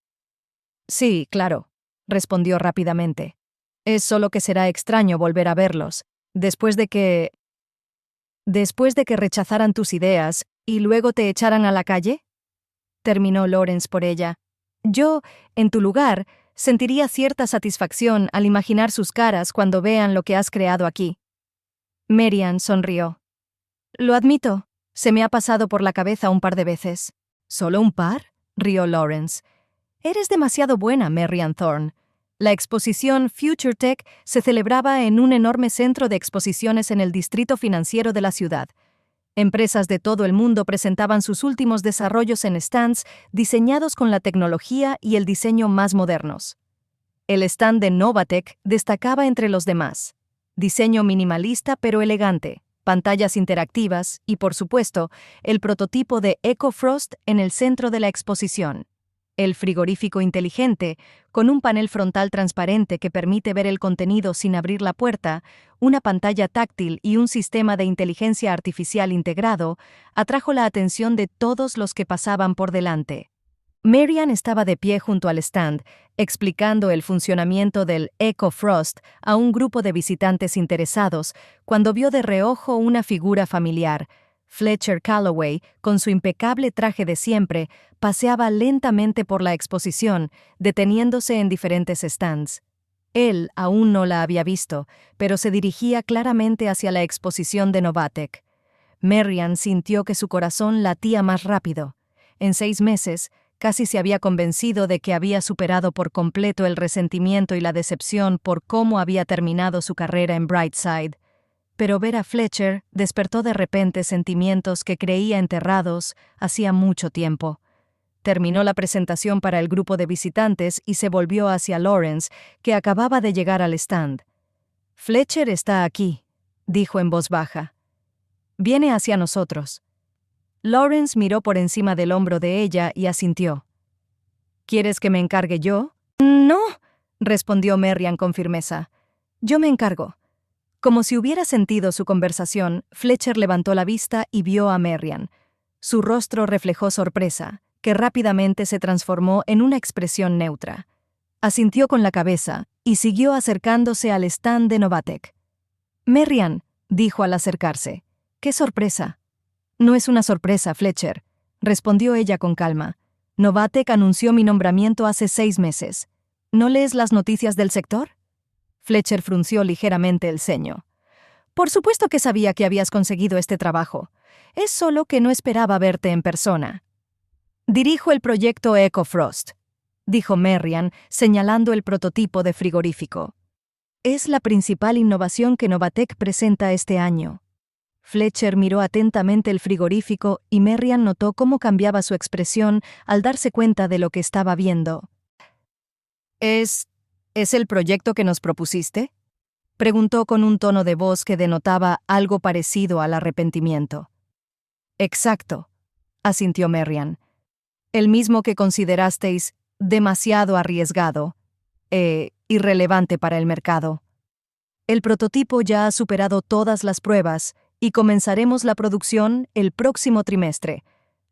Sí, claro, respondió rápidamente. Es solo que será extraño volver a verlos, después de que rechazaran tus ideas y luego te echaran a la calle, terminó Lawrence por ella. Yo, en tu lugar, sentiría cierta satisfacción al imaginar sus caras cuando vean lo que has creado aquí. Marian sonrió. Lo admito, se me ha pasado por la cabeza un par de veces. ¿Solo un par?, rió Lawrence. Eres demasiado buena, Marian Thorne. La exposición Future Tech se celebraba en un enorme centro de exposiciones en el distrito financiero de la ciudad. Empresas de todo el mundo presentaban sus últimos desarrollos en stands diseñados con la tecnología y el diseño más modernos. El stand de Novatec destacaba entre los demás. Diseño minimalista pero elegante, pantallas interactivas y, por supuesto, el prototipo de EcoFrost en el centro de la exposición. El frigorífico inteligente, con un panel frontal transparente que permite ver el contenido sin abrir la puerta, una pantalla táctil y un sistema de inteligencia artificial integrado, atrajo la atención de todos los que pasaban por delante. Marian estaba de pie junto al stand, explicando el funcionamiento del EcoFrost a un grupo de visitantes interesados, cuando vio de reojo una figura familiar. Fletcher Calloway, con su impecable traje de siempre, paseaba lentamente por la exposición, deteniéndose en diferentes stands. Él aún no la había visto, pero se dirigía claramente hacia la exposición de Novatec. Marian sintió que su corazón latía más rápido. En 6 meses, casi se había convencido de que había superado por completo el resentimiento y la decepción por cómo había terminado su carrera en Brightside. Pero ver a Fletcher despertó de repente sentimientos que creía enterrados hacía mucho tiempo. Terminó la presentación para el grupo de visitantes y se volvió hacia Lawrence, que acababa de llegar al stand. «Fletcher está aquí», dijo en voz baja. «Viene hacia nosotros». Lawrence miró por encima del hombro de ella y asintió. «¿Quieres que me encargue yo?» «No», respondió Marian con firmeza. «Yo me encargo». Como si hubiera sentido su conversación, Fletcher levantó la vista y vio a Marian. Su rostro reflejó sorpresa, que rápidamente se transformó en una expresión neutra. Asintió con la cabeza y siguió acercándose al stand de Novatek. «Marian», dijo al acercarse. «¡Qué sorpresa!». «No es una sorpresa, Fletcher», respondió ella con calma. «Novatek anunció mi nombramiento hace 6 meses. ¿No lees las noticias del sector?». Fletcher frunció ligeramente el ceño. «Por supuesto que sabía que habías conseguido este trabajo. Es solo que no esperaba verte en persona». «Dirijo el proyecto EcoFrost», dijo Marian, señalando el prototipo de frigorífico. «Es la principal innovación que Novatek presenta este año». Fletcher miró atentamente el frigorífico y Marian notó cómo cambiaba su expresión al darse cuenta de lo que estaba viendo. ¿Es el proyecto que nos propusiste?», preguntó con un tono de voz que denotaba algo parecido al arrepentimiento. «Exacto», asintió Marian. «El mismo que considerasteis demasiado arriesgado e irrelevante para el mercado. El prototipo ya ha superado todas las pruebas y comenzaremos la producción el próximo trimestre.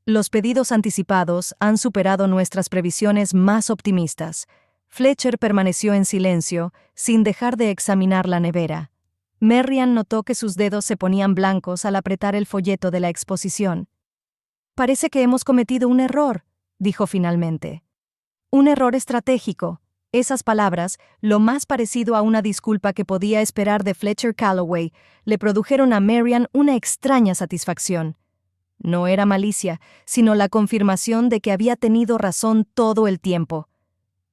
Los pedidos anticipados han superado nuestras previsiones más optimistas». Fletcher permaneció en silencio, sin dejar de examinar la nevera. Marian notó que sus dedos se ponían blancos al apretar el folleto de la exposición. «Parece que hemos cometido un error», dijo finalmente. «Un error estratégico». Esas palabras, lo más parecido a una disculpa que podía esperar de Fletcher Calloway, le produjeron a Marian una extraña satisfacción. No era malicia, sino la confirmación de que había tenido razón todo el tiempo.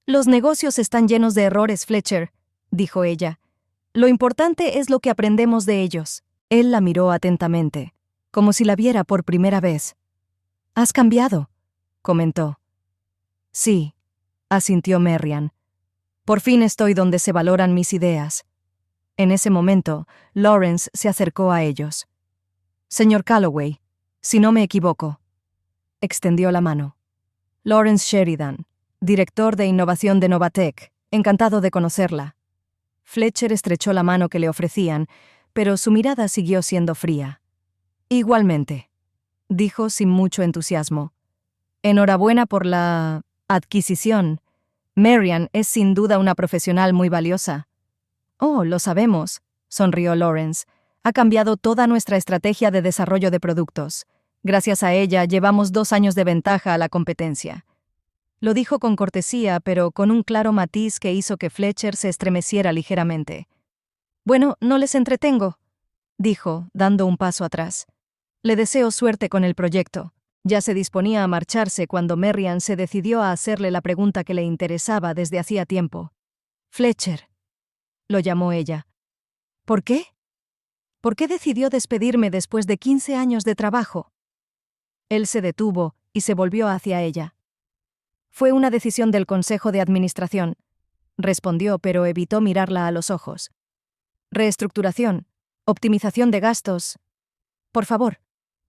«Los negocios están llenos de errores, Fletcher», dijo ella. «Lo importante es lo que aprendemos de ellos». Él la miró atentamente, como si la viera por primera vez. «Has cambiado», comentó. «Sí», asintió Marian. «Por fin estoy donde se valoran mis ideas». En ese momento, Lawrence se acercó a ellos. «Señor Calloway, si no me equivoco». Extendió la mano. «Lawrence Sheridan, director de innovación de Novatek. Encantado de conocerla». Fletcher estrechó la mano que le ofrecían, pero su mirada siguió siendo fría. «Igualmente», dijo sin mucho entusiasmo. «Enhorabuena por la adquisición. Marian es sin duda una profesional muy valiosa». «Oh, lo sabemos», sonrió Lawrence. «Ha cambiado toda nuestra estrategia de desarrollo de productos. Gracias a ella llevamos 2 años de ventaja a la competencia». Lo dijo con cortesía, pero con un claro matiz que hizo que Fletcher se estremeciera ligeramente. «Bueno, no les entretengo», dijo, dando un paso atrás. «Le deseo suerte con el proyecto». Ya se disponía a marcharse cuando Marian se decidió a hacerle la pregunta que le interesaba desde hacía tiempo. «Fletcher», lo llamó ella. «¿Por qué? ¿Por qué decidió despedirme después de 15 años de trabajo?». Él se detuvo y se volvió hacia ella. «Fue una decisión del Consejo de Administración», respondió, pero evitó mirarla a los ojos. «Reestructuración, optimización de gastos». «Por favor»,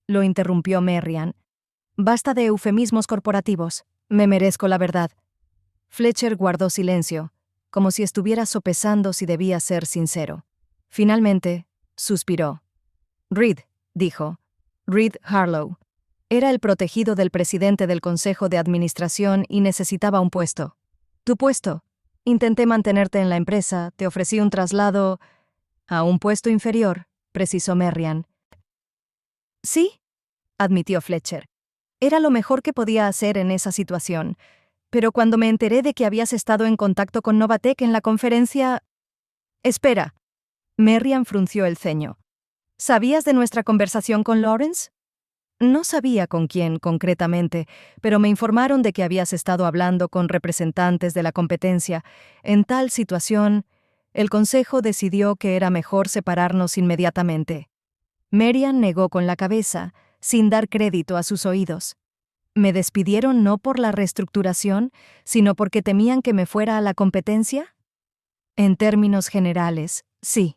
lo interrumpió Marian. «Basta de eufemismos corporativos. Me merezco la verdad». Fletcher guardó silencio, como si estuviera sopesando si debía ser sincero. Finalmente, suspiró. «Reed», dijo. «Reed Harlow. Era el protegido del presidente del Consejo de Administración y necesitaba un puesto». «¿Tu puesto?». «Intenté mantenerte en la empresa, te ofrecí un traslado a un puesto inferior», precisó Marian. «Sí», admitió Fletcher. «Era lo mejor que podía hacer en esa situación. Pero cuando me enteré de que habías estado en contacto con Novatek en la conferencia...». «Espera». Marian frunció el ceño. ¿Sabías de nuestra conversación con Lawrence? No sabía con quién concretamente, pero me informaron de que habías estado hablando con representantes de la competencia. En tal situación, el consejo decidió que era mejor separarnos inmediatamente. Marian negó con la cabeza, sin dar crédito a sus oídos. ¿Me despidieron no por la reestructuración, sino porque temían que me fuera a la competencia? En términos generales, sí.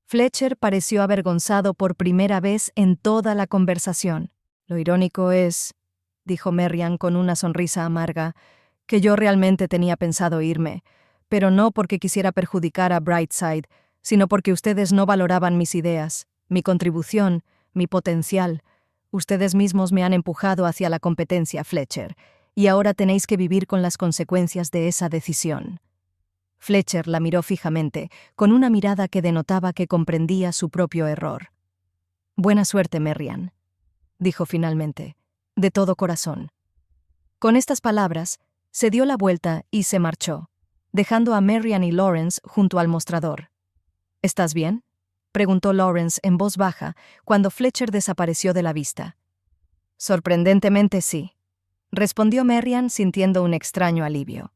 Fletcher pareció avergonzado por primera vez en toda la conversación. Lo irónico es, dijo Marian con una sonrisa amarga, que yo realmente tenía pensado irme, pero no porque quisiera perjudicar a Brightside, sino porque ustedes no valoraban mis ideas, mi contribución, mi potencial. Ustedes mismos me han empujado hacia la competencia, Fletcher, y ahora tenéis que vivir con las consecuencias de esa decisión. Fletcher la miró fijamente, con una mirada que denotaba que comprendía su propio error. Buena suerte, Marian, dijo finalmente, de todo corazón. Con estas palabras, se dio la vuelta y se marchó, dejando a Marian y Lawrence junto al mostrador. ¿Estás bien?, preguntó Lawrence en voz baja cuando Fletcher desapareció de la vista. Sorprendentemente sí, respondió Marian sintiendo un extraño alivio.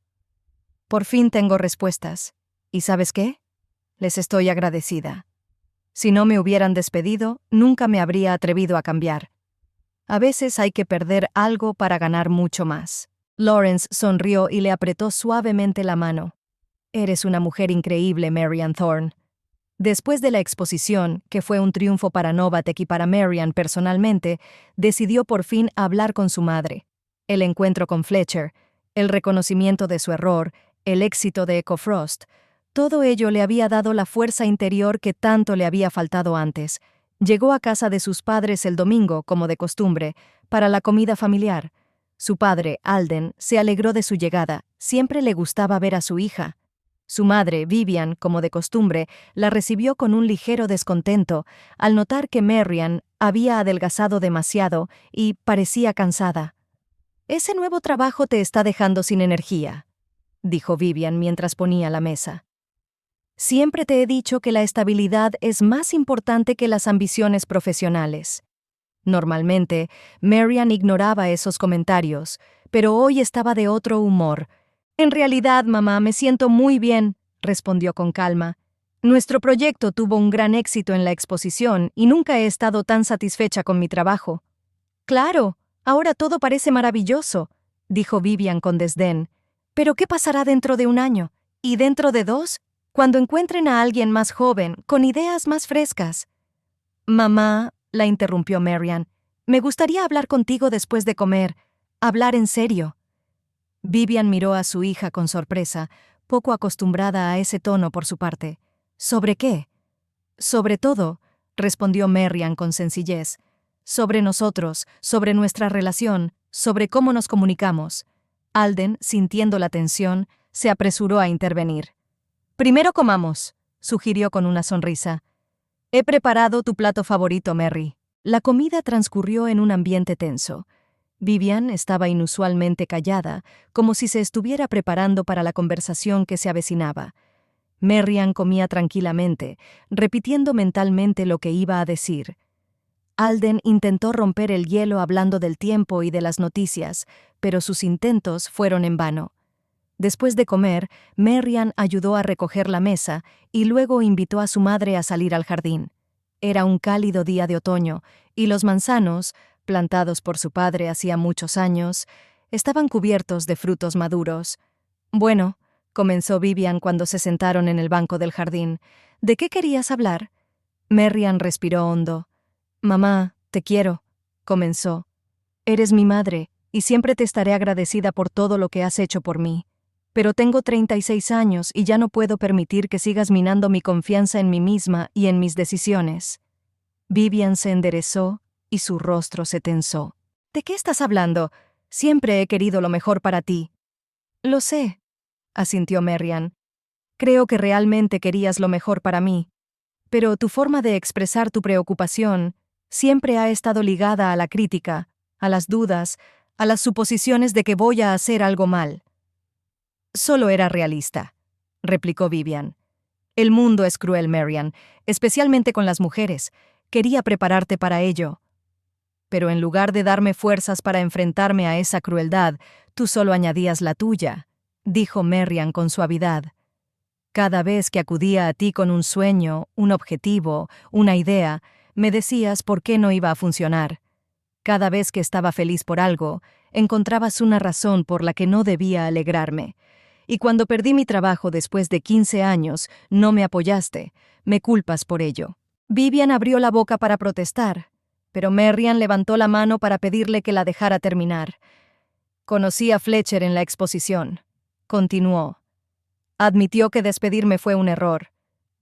Por fin tengo respuestas. ¿Y sabes qué? Les estoy agradecida. Si no me hubieran despedido, nunca me habría atrevido a cambiar. A veces hay que perder algo para ganar mucho más. Lawrence sonrió y le apretó suavemente la mano. Eres una mujer increíble, Marian Thorne. Después de la exposición, que fue un triunfo para Novatek y para Marian personalmente, decidió por fin hablar con su madre. El encuentro con Fletcher, el reconocimiento de su error, el éxito de Ecofrost, todo ello le había dado la fuerza interior que tanto le había faltado antes. Llegó a casa de sus padres el domingo, como de costumbre, para la comida familiar. Su padre, Alden, se alegró de su llegada. Siempre le gustaba ver a su hija. Su madre, Vivian, como de costumbre, la recibió con un ligero descontento al notar que Marian había adelgazado demasiado y parecía cansada. «Ese nuevo trabajo te está dejando sin energía», dijo Vivian mientras ponía la mesa. «Siempre te he dicho que la estabilidad es más importante que las ambiciones profesionales». Normalmente, Marian ignoraba esos comentarios, pero hoy estaba de otro humor. «En realidad, mamá, me siento muy bien», respondió con calma. «Nuestro proyecto tuvo un gran éxito en la exposición y nunca he estado tan satisfecha con mi trabajo». «Claro, ahora todo parece maravilloso», dijo Vivian con desdén. «Pero ¿qué pasará dentro de un año? ¿Y dentro de 2? Cuando encuentren a alguien más joven, con ideas más frescas». «Mamá», la interrumpió Marian, «me gustaría hablar contigo después de comer. Hablar en serio». Vivian miró a su hija con sorpresa, poco acostumbrada a ese tono por su parte. «¿Sobre qué?» «Sobre todo», respondió Marian con sencillez. «Sobre nosotros, sobre nuestra relación, sobre cómo nos comunicamos». Alden, sintiendo la tensión, se apresuró a intervenir. «Primero comamos», sugirió con una sonrisa. «He preparado tu plato favorito, Mary». La comida transcurrió en un ambiente tenso. Vivian estaba inusualmente callada, como si se estuviera preparando para la conversación que se avecinaba. Marian comía tranquilamente, repitiendo mentalmente lo que iba a decir. Alden intentó romper el hielo hablando del tiempo y de las noticias, pero sus intentos fueron en vano. Después de comer, Marian ayudó a recoger la mesa y luego invitó a su madre a salir al jardín. Era un cálido día de otoño, y los manzanos, plantados por su padre hacía muchos años, estaban cubiertos de frutos maduros. «Bueno», comenzó Vivian cuando se sentaron en el banco del jardín, «¿de qué querías hablar?» Marian respiró hondo. «Mamá, te quiero», comenzó. «Eres mi madre, y siempre te estaré agradecida por todo lo que has hecho por mí. Pero tengo 36 años y ya no puedo permitir que sigas minando mi confianza en mí misma y en mis decisiones». Vivian se enderezó y su rostro se tensó. «¿De qué estás hablando? Siempre he querido lo mejor para ti». «Lo sé», asintió Marian. «Creo que realmente querías lo mejor para mí. Pero tu forma de expresar tu preocupación siempre ha estado ligada a la crítica, a las dudas, a las suposiciones de que voy a hacer algo mal». «Solo era realista», replicó Vivian. «El mundo es cruel, Marian, especialmente con las mujeres. Quería prepararte para ello. Pero en lugar de darme fuerzas para enfrentarme a esa crueldad, tú solo añadías la tuya, dijo Marian con suavidad. Cada vez que acudía a ti con un sueño, un objetivo, una idea, me decías por qué no iba a funcionar. Cada vez que estaba feliz por algo, encontrabas una razón por la que no debía alegrarme. Y cuando perdí mi trabajo después de 15 años, no me apoyaste, me culpas por ello. Vivian abrió la boca para protestar, pero Marian levantó la mano para pedirle que la dejara terminar. Conocí a Fletcher en la exposición. Continuó. Admitió que despedirme fue un error.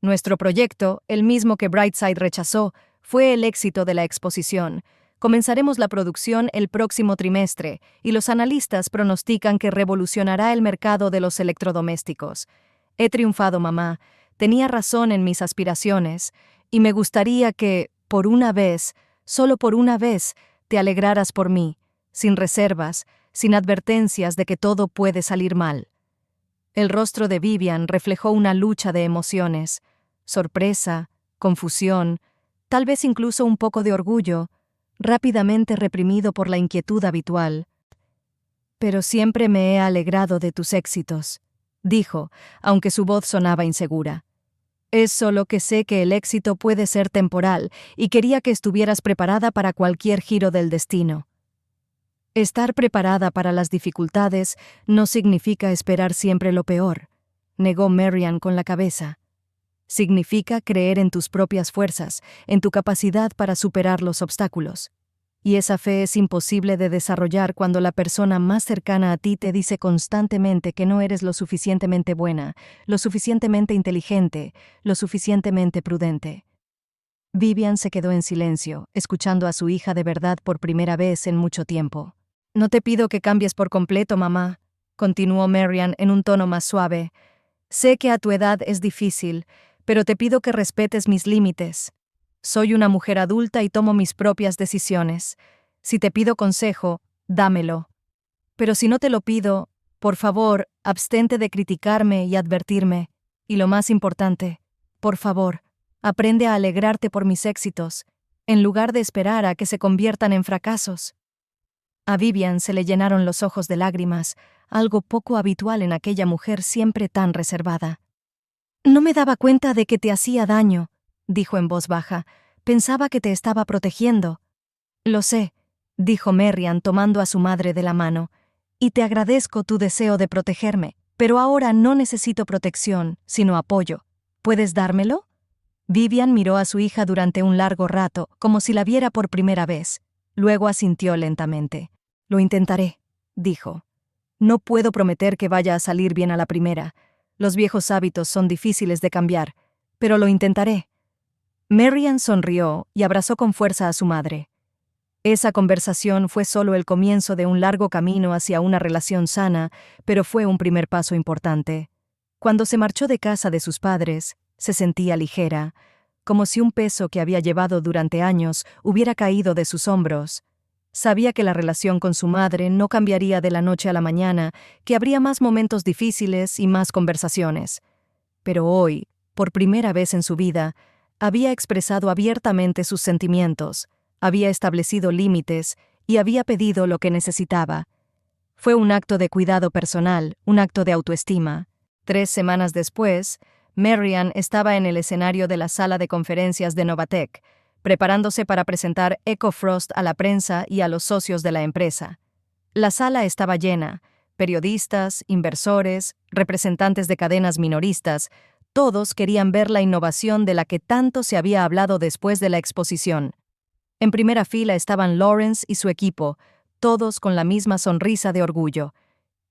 Nuestro proyecto, el mismo que Brightside rechazó, fue el éxito de la exposición. Comenzaremos la producción el próximo trimestre, y los analistas pronostican que revolucionará el mercado de los electrodomésticos. He triunfado, mamá. Tenía razón en mis aspiraciones, y me gustaría que, por una vez, solo por una vez, te alegraras por mí, sin reservas, sin advertencias de que todo puede salir mal. El rostro de Vivian reflejó una lucha de emociones, sorpresa, confusión, tal vez incluso un poco de orgullo, rápidamente reprimido por la inquietud habitual. Pero siempre me he alegrado de tus éxitos, dijo, aunque su voz sonaba insegura. Es solo que sé que el éxito puede ser temporal y quería que estuvieras preparada para cualquier giro del destino. Estar preparada para las dificultades no significa esperar siempre lo peor, negó Marian con la cabeza. Significa creer en tus propias fuerzas, en tu capacidad para superar los obstáculos. Y esa fe es imposible de desarrollar cuando la persona más cercana a ti te dice constantemente que no eres lo suficientemente buena, lo suficientemente inteligente, lo suficientemente prudente. Vivian se quedó en silencio, escuchando a su hija de verdad por primera vez en mucho tiempo. No te pido que cambies por completo, mamá, continuó Marian en un tono más suave. Sé que a tu edad es difícil, pero te pido que respetes mis límites. Soy una mujer adulta y tomo mis propias decisiones. Si te pido consejo, dámelo. Pero si no te lo pido, por favor, abstente de criticarme y advertirme. Y lo más importante, por favor, aprende a alegrarte por mis éxitos, en lugar de esperar a que se conviertan en fracasos. A Vivian se le llenaron los ojos de lágrimas, algo poco habitual en aquella mujer siempre tan reservada. No me daba cuenta de que te hacía daño, dijo en voz baja. Pensaba que te estaba protegiendo. Lo sé, dijo Marian tomando a su madre de la mano, y te agradezco tu deseo de protegerme, pero ahora no necesito protección, sino apoyo. ¿Puedes dármelo? Vivian miró a su hija durante un largo rato, como si la viera por primera vez. Luego asintió lentamente. Lo intentaré, dijo. No puedo prometer que vaya a salir bien a la primera. Los viejos hábitos son difíciles de cambiar, pero lo intentaré. Marian sonrió y abrazó con fuerza a su madre. Esa conversación fue solo el comienzo de un largo camino hacia una relación sana, pero fue un primer paso importante. Cuando se marchó de casa de sus padres, se sentía ligera, como si un peso que había llevado durante años hubiera caído de sus hombros. Sabía que la relación con su madre no cambiaría de la noche a la mañana, que habría más momentos difíciles y más conversaciones. Pero hoy, por primera vez en su vida, había expresado abiertamente sus sentimientos, había establecido límites y había pedido lo que necesitaba. Fue un acto de cuidado personal, un acto de autoestima. 3 semanas después, Marian estaba en el escenario de la sala de conferencias de Novatec, preparándose para presentar EcoFrost a la prensa y a los socios de la empresa. La sala estaba llena, periodistas, inversores, representantes de cadenas minoristas, todos querían ver la innovación de la que tanto se había hablado después de la exposición. En primera fila estaban Lawrence y su equipo, todos con la misma sonrisa de orgullo.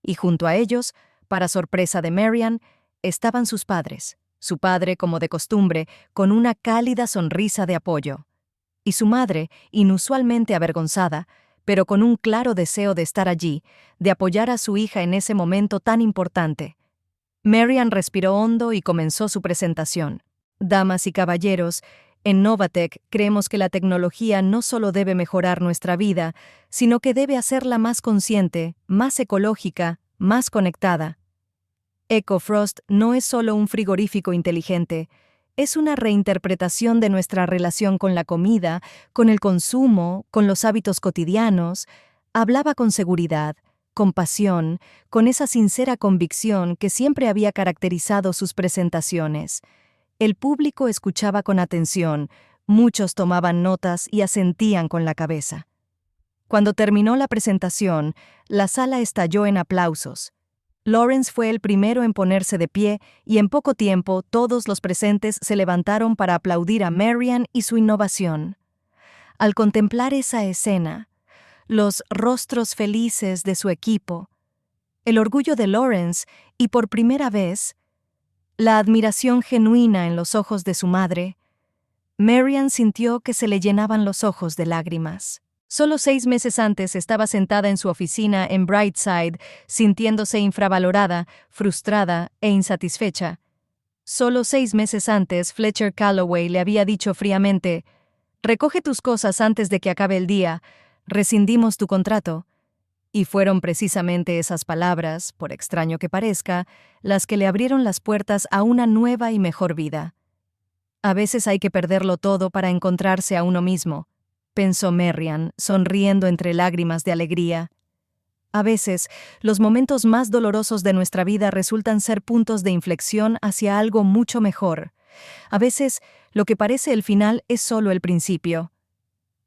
Y junto a ellos, para sorpresa de Marian, estaban sus padres. Su padre, como de costumbre, con una cálida sonrisa de apoyo. Y su madre, inusualmente avergonzada, pero con un claro deseo de estar allí, de apoyar a su hija en ese momento tan importante. Marian respiró hondo y comenzó su presentación. Damas y caballeros, en Novatec creemos que la tecnología no solo debe mejorar nuestra vida, sino que debe hacerla más consciente, más ecológica, más conectada. EcoFrost no es solo un frigorífico inteligente, Es una reinterpretación de nuestra relación con la comida, con el consumo, con los hábitos cotidianos. Hablaba con seguridad, con pasión, con esa sincera convicción que siempre había caracterizado sus presentaciones. El público escuchaba con atención, muchos tomaban notas y asentían con la cabeza. Cuando terminó la presentación, la sala estalló en aplausos. Lawrence fue el primero en ponerse de pie y en poco tiempo todos los presentes se levantaron para aplaudir a Marian y su innovación. Al contemplar esa escena, los rostros felices de su equipo, el orgullo de Lawrence y por primera vez, la admiración genuina en los ojos de su madre, Marian sintió que se le llenaban los ojos de lágrimas. Solo 6 meses antes estaba sentada en su oficina en Brightside, sintiéndose infravalorada, frustrada e insatisfecha. Solo 6 meses antes, Fletcher Calloway le había dicho fríamente: «Recoge tus cosas antes de que acabe el día. Rescindimos tu contrato». Y fueron precisamente esas palabras, por extraño que parezca, las que le abrieron las puertas a una nueva y mejor vida. A veces hay que perderlo todo para encontrarse a uno mismo, pensó Marian, sonriendo entre lágrimas de alegría. A veces, los momentos más dolorosos de nuestra vida resultan ser puntos de inflexión hacia algo mucho mejor. A veces, lo que parece el final es solo el principio.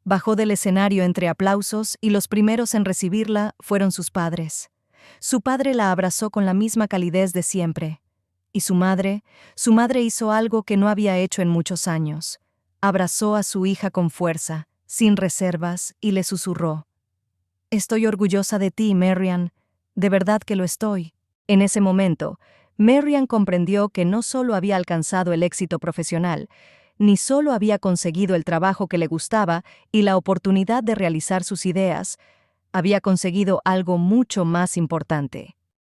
Bajó del escenario entre aplausos y los primeros en recibirla fueron sus padres. Su padre la abrazó con la misma calidez de siempre. Y su madre hizo algo que no había hecho en muchos años. Abrazó a su hija con fuerza, sin reservas, y le susurró: «Estoy orgullosa de ti, Marian. De verdad que lo estoy». En ese momento, Marian comprendió que no solo había alcanzado el éxito profesional, ni solo había conseguido el trabajo que le gustaba y la oportunidad de realizar sus ideas, había conseguido algo mucho más importante.